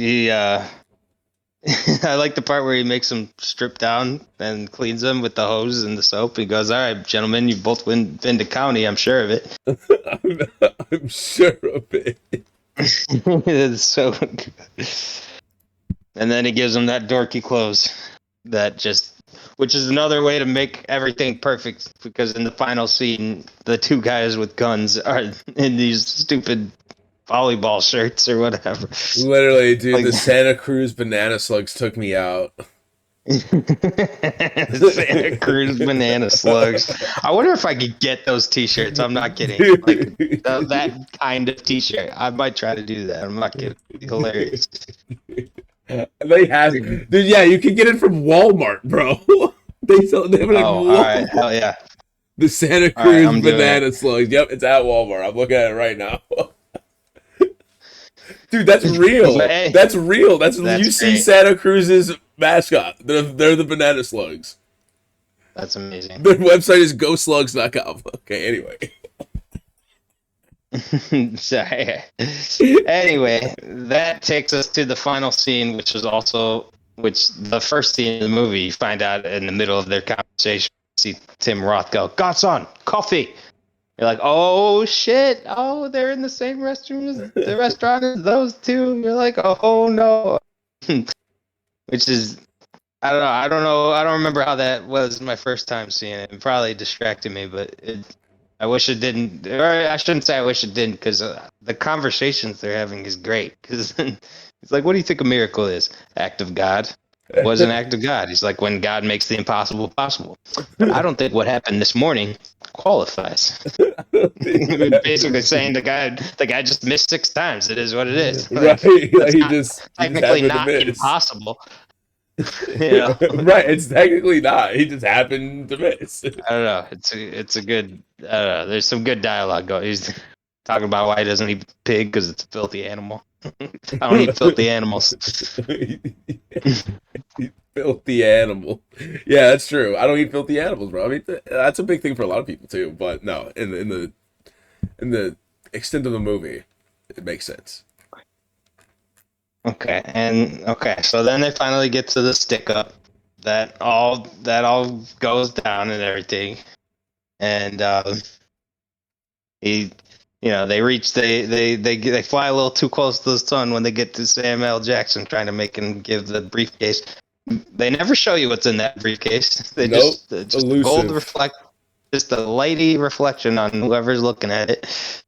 I like the part where he makes them strip down and cleans them with the hose and the soap. He goes, "All right, gentlemen, you've both been to county. I'm sure of it." I'm sure of it. It's so good. And then he gives them that dorky clothes which is another way to make everything perfect, because in the final scene the 2 guys with guns are in these stupid volleyball shirts or whatever. Literally, dude, like, the Santa Cruz banana slugs took me out. Santa Cruz banana slugs. I wonder if I could get those t-shirts. I'm not kidding. Like that kind of t-shirt. I might try to do that. I'm not kidding. Hilarious. They have, dude. Yeah, you can get it from Walmart, bro. They have it at Walmart. All right, hell yeah. The Santa Cruz banana slugs. Yep, it's at Walmart. I'm looking at it right now. Dude, that's real. That's real. That's you see Santa Cruz's mascot. They're the banana slugs. That's amazing. Their website is goslugs.com. Okay, anyway. Sorry. Anyway, that takes us to the final scene, which the first scene in the movie, you find out in the middle of their conversation, you see Tim Roth go, "Godson, coffee." You're like, "Oh shit! Oh, they're in the same restroom as the restaurant as those two." You're like, "Oh no," which is, I don't know. I don't remember how that was my first time seeing it. It probably distracted me, but I wish it didn't. Or I shouldn't say I wish it didn't, because the conversations they're having is great. Because it's like, "What do you think a miracle is? Act of God." It was an act of God. He's like, when God makes the impossible possible. But I don't think what happened this morning qualifies. Basically saying the guy just missed 6 times. It is what it is. Right. He just technically not impossible. Right. It's technically not. He just happened to miss. I don't know. It's a good. There's some good dialogue going. He's talking about why he doesn't eat pig because it's a filthy animal. I don't eat filthy animals. Filthy animal. Yeah, that's true. I don't eat filthy animals, bro. I mean, that's a big thing for a lot of people too. But no, in the extent of the movie, it makes sense. Okay. So then they finally get to the stick up. That all goes down and everything, and he they fly a little too close to the sun when they get to Samuel L. Jackson trying to make him give the briefcase. They never show you what's in that briefcase. They Nope. just a gold Elusive. reflect, just a lighty reflection on whoever's looking at it.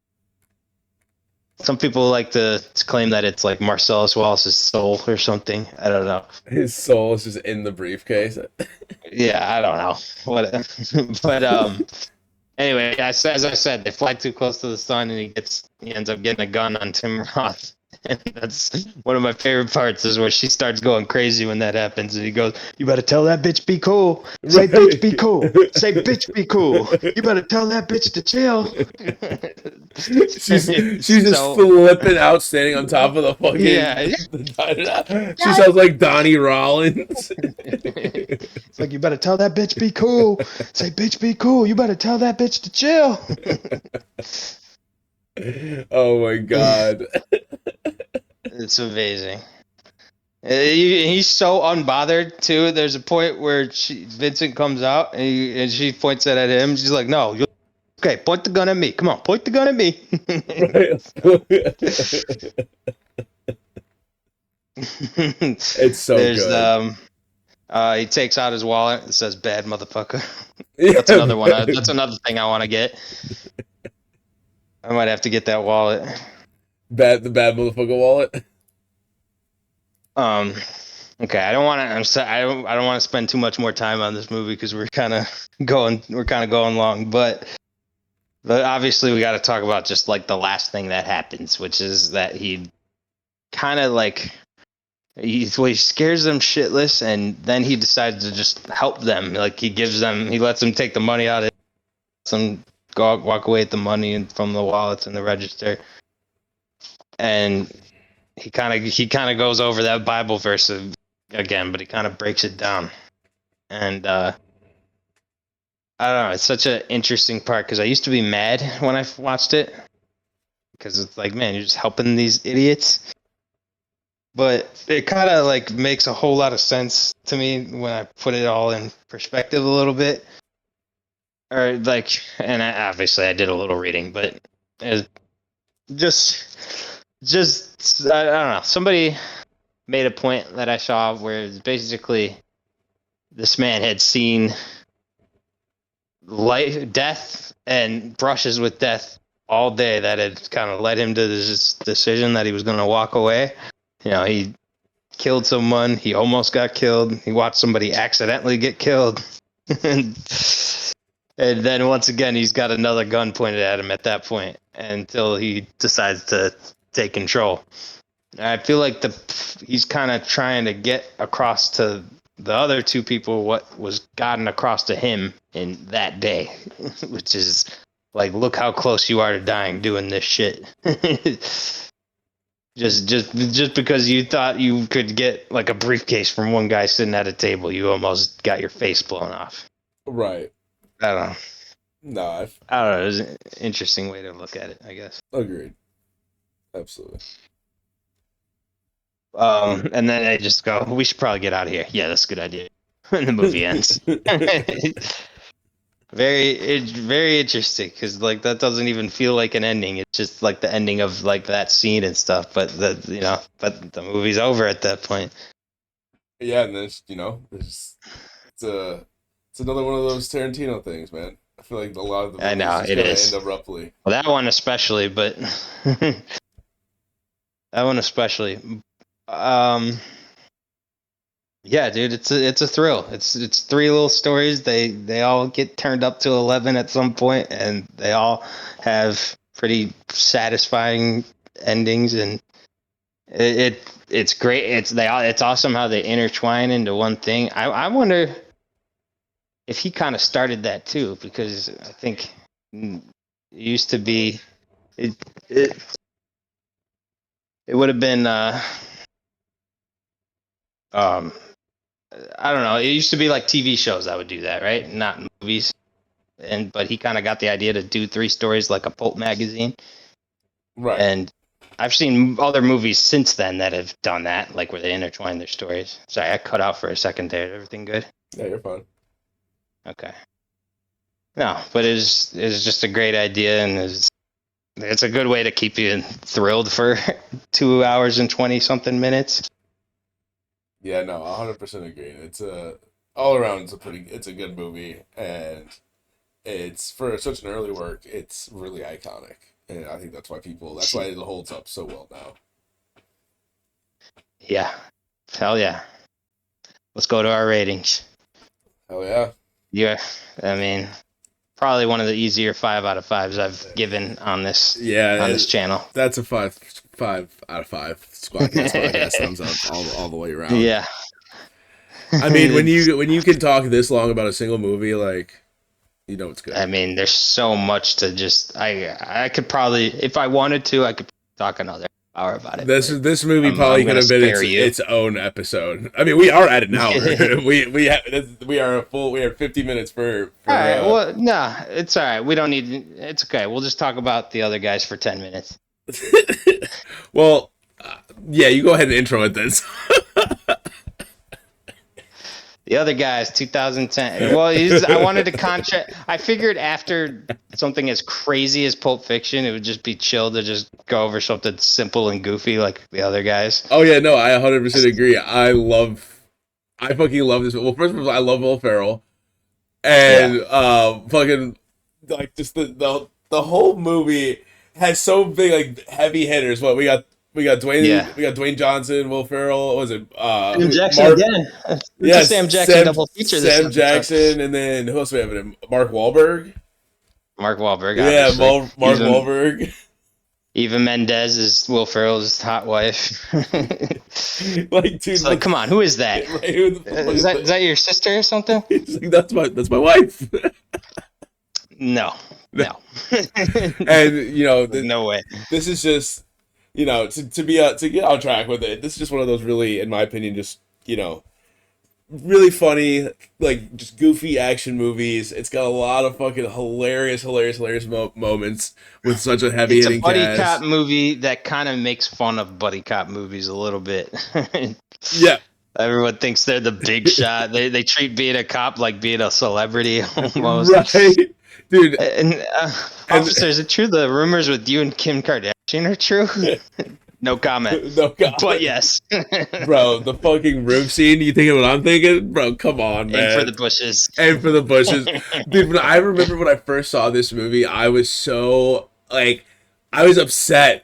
Some people like to claim that it's like Marcellus Wallace's soul or something. I don't know. His soul is just in the briefcase. Yeah, I don't know. What, but anyway, as I said, they fly too close to the sun, and he ends up getting a gun on Tim Roth. And that's one of my favorite parts is where she starts going crazy when that happens, and he goes, "You better tell that bitch be cool. Say Right. bitch be cool. Say bitch be cool. You better tell that bitch to chill." She's just So flipping out, standing on top of the yeah, fucking. She sounds like Donnie Rollins. it's like, you better tell that bitch be cool. Say bitch be cool. You better tell that bitch to chill. Oh my god. It's amazing. He's so unbothered too. There's a point where Vincent comes out and she points it at him. She's like, "No, okay, point the gun at me. Come on, point the gun at me." It's so There's good. he takes out his wallet. It says "bad motherfucker." Yeah. That's another one. That's another thing I want to get. I might have to get that wallet. The bad motherfucker wallet. Um, okay, I don't want to. I don't want to spend too much more time on this movie because we're kind of going long. But obviously we got to talk about just like the last thing that happens, which is that he kind of like he scares them shitless, and then he decides to just help them. Like he lets them take the money out, lets them walk away with the money and from the wallets and the register, and he kind of goes over that Bible verse again, but he kind of breaks it down. And I don't know, it's such an interesting part because I used to be mad when I watched it because it's like, man, you're just helping these idiots. But it kind of like makes a whole lot of sense to me when I put it all in perspective a little bit. Or like, and obviously I did a little reading, but it just I don't know. Somebody made a point that I saw where basically this man had seen death and brushes with death all day that had kind of led him to this decision that he was going to walk away. He killed someone. He almost got killed. He watched somebody accidentally get killed. and then once again, he's got another gun pointed at him at that point until he decides to take control. I feel like he's kind of trying to get across to the other two people what was gotten across to him in that day, which is like, look how close you are to dying doing this shit. just because you thought you could get like a briefcase from one guy sitting at a table, you almost got your face blown off. Right. I don't know. No, I don't know. It's an interesting way to look at it, I guess. agreed. Absolutely. And then they just go, "We should probably get out of here." Yeah, that's a good idea. And the movie ends. Very interesting because like that doesn't even feel like an ending. It's just like the ending of like that scene and stuff. But the movie's over at that point. Yeah, and there's it's a it's another one of those Tarantino things, man. I feel like a lot of the I movies know just it kind of end is. abruptly. Well, that one especially, but that one especially. Um, yeah, dude, it's a thrill. It's three little stories. They all get turned up to 11 at some point, and they all have pretty satisfying endings, and it's great. It's awesome how they intertwine into one thing. I wonder if he kind of started that too, because I think it used to be it it, it would have been um I don't know. It used to be like TV shows that would do that, right? Not movies. But he kind of got the idea to do three stories like a pulp magazine. Right. And I've seen other movies since then that have done that, like where they intertwine their stories. Sorry, I cut out for a second there. Everything good? Yeah, you're fine. Okay. No, but it's just a great idea, and It's a good way to keep you thrilled for 2 hours and 20 something minutes. Yeah, no, 100% agree. It's a all around. It's a good movie, and it's for such an early work. It's really iconic, and I think that's why it holds up so well now. Yeah. Hell yeah. Let's go to our ratings. Oh yeah. Yeah. I mean, probably one of the easier 5 out of 5s I've given on this Yeah, channel. that's a five out of five. Squadcast podcast, thumbs up all the way around. Yeah. I mean, when you can talk this long about a single movie, like, you know it's good. I mean, there's so much to just. I could probably, if I wanted to, I could talk another hour about it. This movie probably I'm could gonna have been spare you. its own episode. I mean, we are at an hour. we are a full. We are 50 minutes for All right. Well, no, it's all right. We don't need. It's okay. We'll just talk about the other guys for 10 minutes. Well, yeah, you go ahead and intro it then. The other guys, 2010. Well, I wanted to contrast. I figured after something as crazy as Pulp Fiction, it would just be chill to just go over something simple and goofy like the other guys. Oh yeah, no, I 100% agree. I fucking love this. Well, first of all, I love Will Ferrell, and fucking like just the whole movie has so big like heavy hitters. What we got Dwayne Johnson, Will Ferrell. What was it? Sam Jackson again. Yeah, Sam Jackson double feature. Sam Jackson, and then who else do we have in it? Mark Wahlberg. Mark Wahlberg. Yeah, obviously. Mark Wahlberg. Eva Mendes is Will Ferrell's hot wife. Like, dude, like, come on, who is that? Right, is that your sister or something? He's like, that's my wife. No. And you know, no way. This is just, you know, to get on track with it. This is just one of those really, in my opinion, just, you know, really funny, like just goofy action movies. It's got a lot of fucking hilarious moments with such a heavy hitting cast. It's a buddy cop movie that kind of makes fun of buddy cop movies a little bit. Yeah. Everyone thinks they're the big shot. They treat being a cop like being a celebrity almost. Right. Dude. And officer, is it true the rumors with you and Kim Kardashian are true? No comment. No comment. But yes. Bro, the fucking roof scene, you thinking what I'm thinking? Bro, come on, man. And for the bushes. Dude, I remember when I first saw this movie, I was so, like, I was upset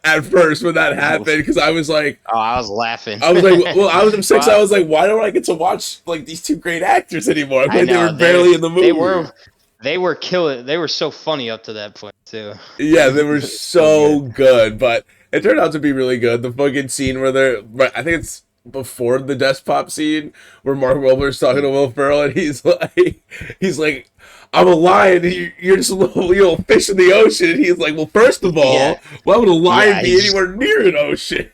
at first when that happened, because I was like... Oh, I was laughing. I was like, well, I was upset, so I was like, why don't I get to watch, like, these two great actors anymore? I mean, they were barely in the movie. They were killing. They were so funny up to that point, too. Yeah, they were so good, but... It turned out to be really good. The fucking scene where I think it's before the desk pop scene, where Mark Wahlberg's talking to Will Ferrell, and he's like, I'm a lion, you're just a little fish in the ocean. And he's like, well, first of all, why would a lion be anywhere near an ocean?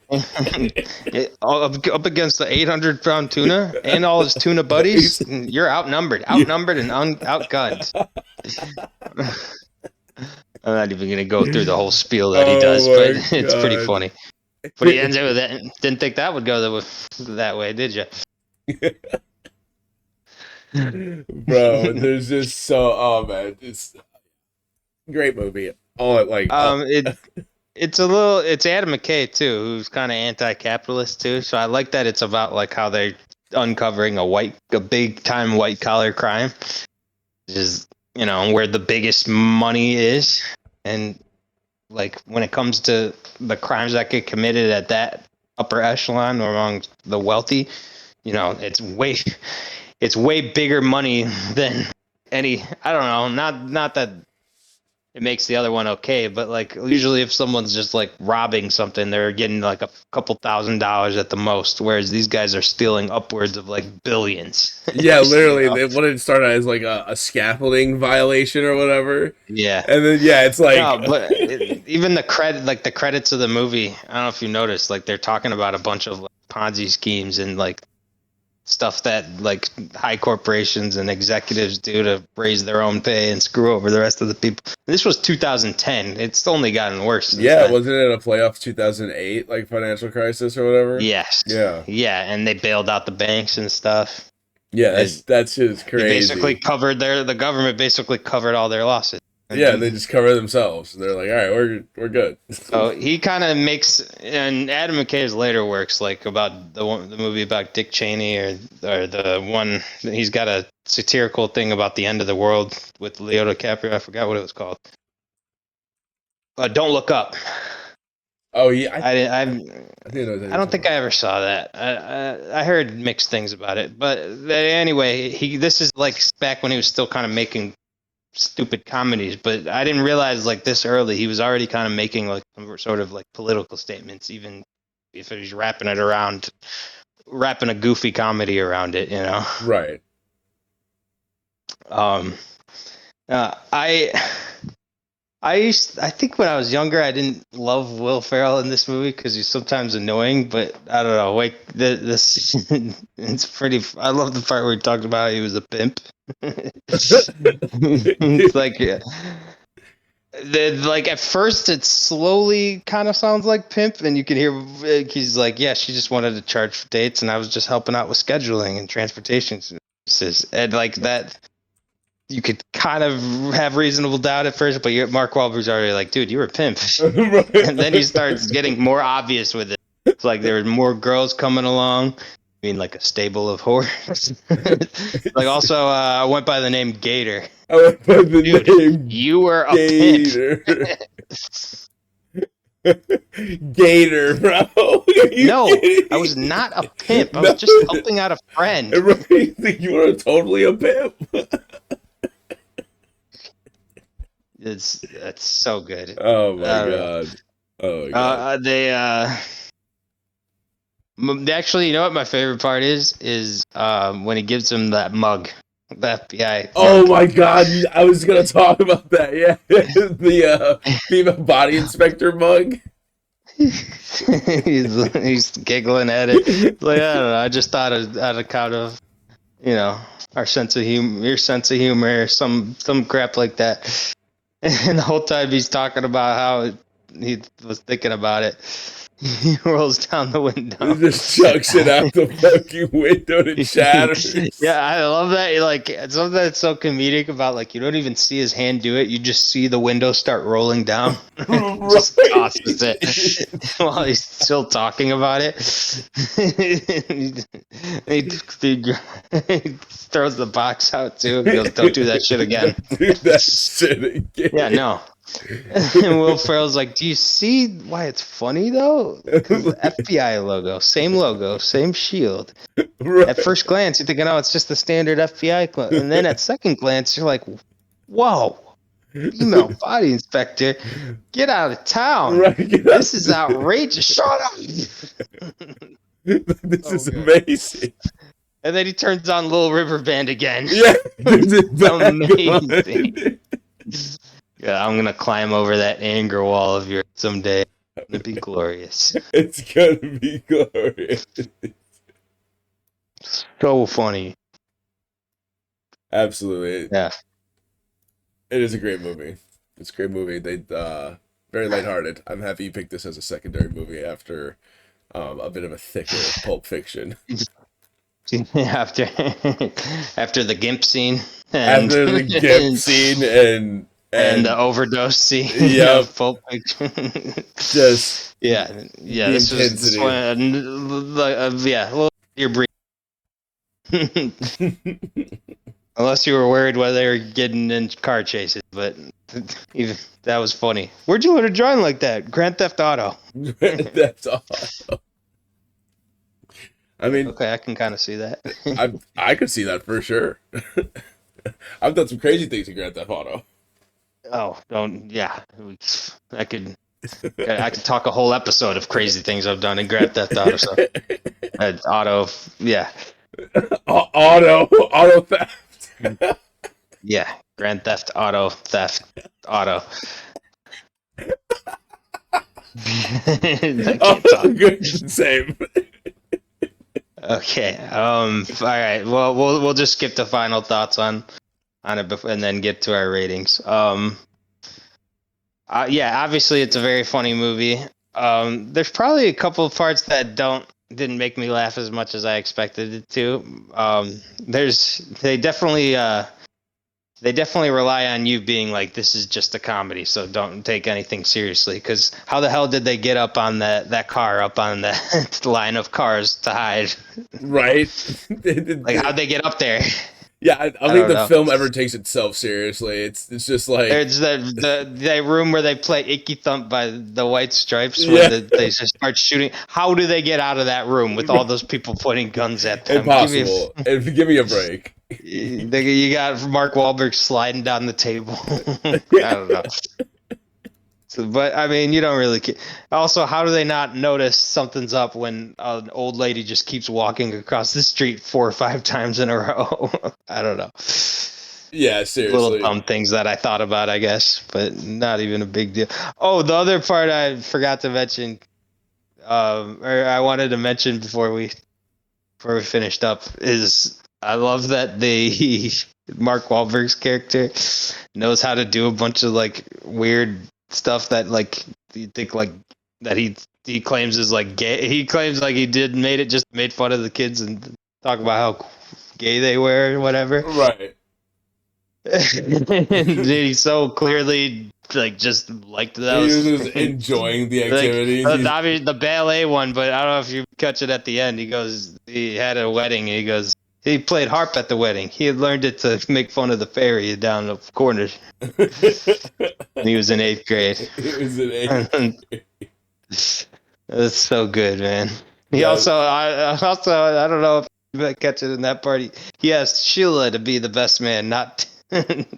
Up against the 800-pound tuna and all his tuna buddies, you're outnumbered and outgunned. I'm not even going to go through the whole spiel that he does, but it's pretty funny. But he ends up with that. Didn't think that would go that way, did you? Bro, there's just man, it's great movie. It's Adam McKay too, who's kind of anti-capitalist too. So I like that it's about like how they're uncovering a big time white collar crime, just, you know, where the biggest money is. And like when it comes to the crimes that get committed at that upper echelon or among the wealthy, you know, it's way bigger money than any, I don't know, not that it makes the other one okay, but like usually if someone's just like robbing something, they're getting like a couple $1,000s at the most, whereas these guys are stealing upwards of like billions. Yeah, literally, you know? They wanted to start out as like a scaffolding violation or whatever. Yeah, and then it's like even the credits of the movie. I don't know if you noticed, like they're talking about a bunch of like, Ponzi schemes and like stuff that like high corporations and executives do to raise their own pay and screw over the rest of the people. This was 2010. It's only gotten worse. Yeah, wasn't it a playoff 2008 like financial crisis or whatever? Yes. Yeah, and they bailed out the banks and stuff. Yeah, that's just crazy. The government basically covered all their losses. Yeah, they just cover themselves. They're like, all right, we're good. So he kind of makes, and Adam McKay's later works, like about the movie about Dick Cheney, or the one he's got a satirical thing about the end of the world with Leo DiCaprio. I forgot what it was called. Don't Look Up. Oh yeah, I I think I know what I you're don't talking think I ever saw that. I heard mixed things about it, but anyway, this is like back when he was still kind of making stupid comedies, but I didn't realize like this early he was already kind of making like some sort of like political statements, even if he's wrapping a goofy comedy around it, you know. right. Um, I think when I was younger, I didn't love Will Ferrell in this movie because he's sometimes annoying. But I don't know. Like this, it's pretty. I love the part where he talked about how he was a pimp. It's like, yeah. Like at first, it slowly kind of sounds like pimp, and you can hear he's like, "Yeah, she just wanted to charge for dates, and I was just helping out with scheduling and transportation services," and like that. You could kind of have reasonable doubt at first, but Mark Wahlberg's already like, dude, you were a pimp. And then he starts getting more obvious with it. It's like there were more girls coming along. I mean, like a stable of whores. Like also, I went by the name Gator. I went by the Dude, name you were a Gator. pimp. Gator, bro. No, I was not a pimp. I No. was just helping out a friend. Everybody think you were totally a pimp. That's so good. Oh my god. Oh my god. Actually, you know what my favorite part is when he gives him that mug, the FBI Oh mug. my god, I was gonna talk about that. Yeah, the female body inspector mug. he's giggling at it. It's like, I don't know. I just thought out of kind of, you know, our sense of humor, your sense of humor, some crap like that. And the whole time he's talking about how he was thinking about it. He rolls down the window. He just chucks it out the fucking window and it shatters. Yeah, I love that. Like something that's so comedic about like you don't even see his hand do it. You just see the window start rolling down. Just tosses it while he's still talking about it. He throws the box out too. He goes, "Don't do that shit again." Do that shit again. Yeah, no. And Will Ferrell's like, "Do you see why it's funny though? Because the FBI logo, same shield. Right. At first glance, you're thinking, oh, it's just the standard FBI and then at second glance, you're like, whoa, female body inspector, get out of town. Right, this is outrageous. Shut up." This is amazing. And then he turns on Little River Band again. Yeah, amazing. Yeah, I'm gonna climb over that anger wall of yours someday. It's gonna be glorious. It's gonna be glorious. So funny. Absolutely. Yeah. It is a great movie. It's a great movie. They very lighthearted. I'm happy you picked this as a secondary movie after a bit of a thicker Pulp Fiction. After the Gimp scene. After the Gimp scene and the overdose scene. Yeah. Pulp Fiction. Just yeah. This intensity. was well, you're breathing. Unless you were worried whether they were getting in car chases, but even that was funny. Where'd you learn to drive like that? Grand Theft Auto. That's awesome. I mean, okay, I can kind of see that. I could see that for sure. I've done some crazy things in Grand Theft Auto. Oh, don't. Yeah, I could talk a whole episode of crazy things I've done in Grand Theft Auto. So, yeah. Auto theft. Yeah, Grand Theft Auto theft auto. Good, same. Okay. All right. Well, we'll just skip the final thoughts on it and then get to our ratings. Yeah, obviously it's a very funny movie. There's probably a couple of parts that didn't make me laugh as much as I expected it to. They definitely they definitely rely on you being like, this is just a comedy, so don't take anything seriously. Because how the hell did they get up on that car, up on that line of cars to hide? Right? Like, how'd they get up there? Yeah, I don't I think don't the know. film ever takes itself seriously. It's just like, There's the room where they play Icky Thump by the White Stripes when yeah, they just start shooting. How do they get out of that room with all those people pointing guns at them? Give me impossible. And give me a break. you got Mark Wahlberg sliding down the table. I don't know. So, but I mean, you don't really care. Also, how do they not notice something's up when an old lady just keeps walking across the street 4 or 5 times in a row? I don't know. Yeah, Little seriously. dumb things that I thought about, I guess, but not even a big deal. Oh, the other part I forgot to mention, or I wanted to mention before we finished up, is I love that the Mark Wahlberg's character knows how to do a bunch of like weird stuff that like you think like that he claims is like gay. He claims like he did made it just made fun of the kids and talk about how gay they were or whatever. Right. And he's so clearly like just liked He was those just enjoying the like activities. obviously the ballet one, but I don't know if you catch it at the end. He goes, he had a wedding. And he goes, he played harp at the wedding. He had learned it to make fun of the fairy down the corner. And he was in 8th grade. It was an eight. That's so good, man. He Yeah. also, I don't know if you catch it in that party. He asked Sheila to be the best man, not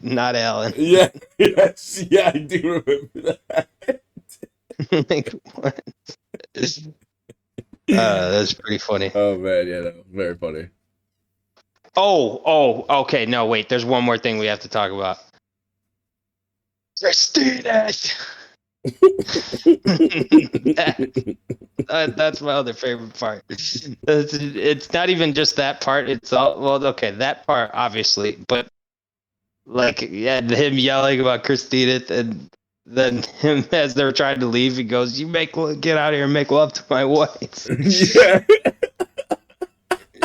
not Alan. Yeah. Yes. Yeah, I do remember that. Like, what? That's pretty funny. Oh man, yeah, no, very funny. Okay. No, wait. There's one more thing we have to talk about. Christina. That's my other favorite part. It's not even just that part. It's all well, okay, that part obviously, but like yeah, him yelling about Christina, and then him as they're trying to leave, he goes, get out of here and make love to my wife." Yeah.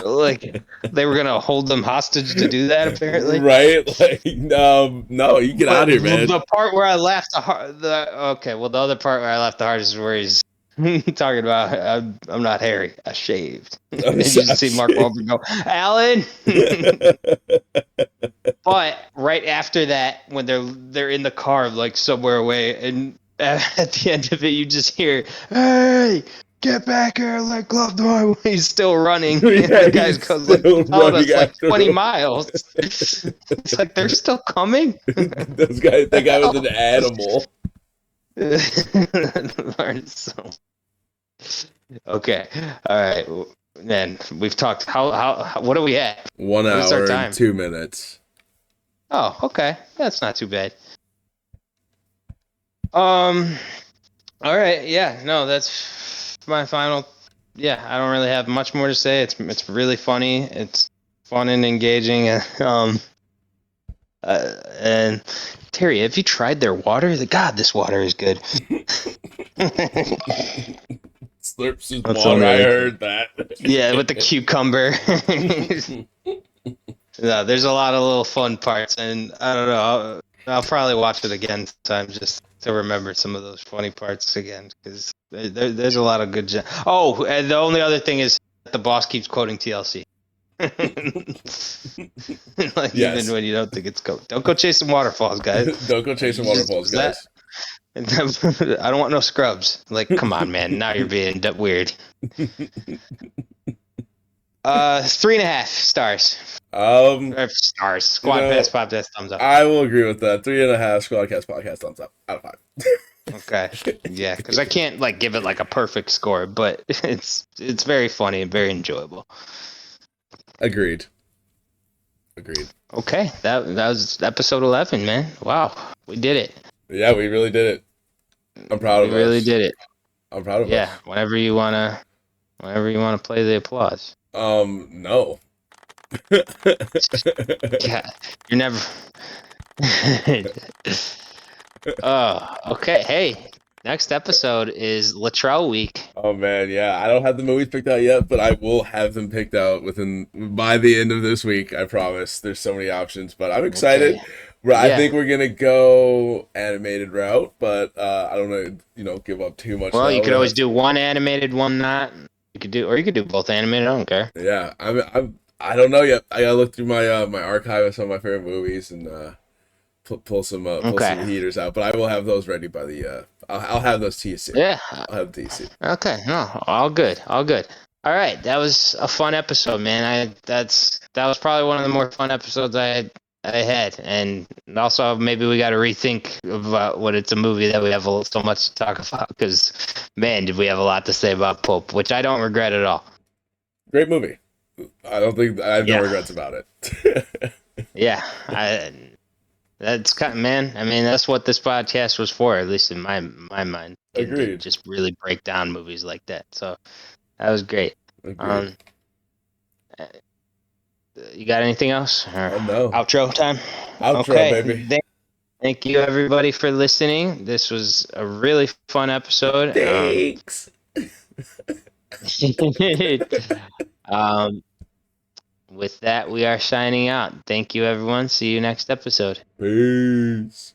Like they were gonna hold them hostage to do that, apparently. Right? Like, no, you get out of here, man. The part where I laughed the other part where I laughed the hardest is where he's talking about I'm not hairy, I shaved. And you just see Mark Wahlberg go, Alan. But right after that, when they're in the car like somewhere away, and at the end of it, you just hear, "Hey, get back here, like love the way." He's still running. Yeah, The guys goes like, followed us like 20 miles. It's like they're still coming. Those guys, that guy was an animal. Okay, all right, man. We've talked. How what are we at? 1 What's our hour time? and 2 minutes. Oh, okay, that's not too bad. All right, yeah, no, that's my final. Yeah, I don't really have much more to say. It's really funny. It's fun and engaging. And Terry, have you tried their water? God, this water is good. Slurps his That's water. I amazing. heard that. Yeah, with the cucumber. No, there's a lot of little fun parts, and I don't know. I'll probably watch it again sometime just to remember some of those funny parts again, because there's a lot of good. Oh, and the only other thing is the boss keeps quoting TLC. Like Yes. even when you don't think it's don't go chasing waterfalls, guys. Don't go chasing waterfalls, guys. I don't want no scrubs. Like, come on, man. Now you're being weird. 3.5 stars. Stars. Squadcast podcast thumbs up. I will agree with that. 3.5 Squadcast podcast thumbs up out of 5. Okay. Yeah, because I can't like give it like a perfect score, but it's very funny and very enjoyable. Agreed. Okay, that was episode 11, man. Wow, we did it. Yeah, we really did it. I'm proud of us. We really did it. I'm proud of us. Yeah, whenever you wanna play the applause. No. Yeah, you're never. Oh, okay. Hey, next episode is Latrell Week. Oh man, yeah. I don't have the movies picked out yet, but I will have them picked out by the end of this week. I promise. There's so many options, but I'm Okay. excited. I Yeah. think we're gonna go animated route, but I don't know, give up too much Well, now. you could We'll always have do one animated, one not. You could do both animated. I don't care. Yeah, I don't know yet. I gotta look through my archive of some of my favorite movies and pull some Okay. heaters out. But I will have those ready by the. I'll have those to you soon. Yeah. I'll have them to you soon. Okay. No, all good. All good. All right. That was a fun episode, man. That was probably one of the more fun episodes I had, and also maybe we got to rethink about what it's a movie that we have so much to talk about because, man, did we have a lot to say about Pulp, which I don't regret at all. Great movie. I don't think I have no Yeah. regrets about it. Yeah. That's kind of, man. I mean, that's what this podcast was for, at least in my mind, getting to Agreed. just really break down movies like that. So that was great. Agreed. Um, you got anything else? Or No. outro time? Outro, Okay. baby. Thank you, everybody, for listening. This was a really fun episode. Thanks. Um, with that, we are signing out. Thank you, everyone. See you next episode. Peace.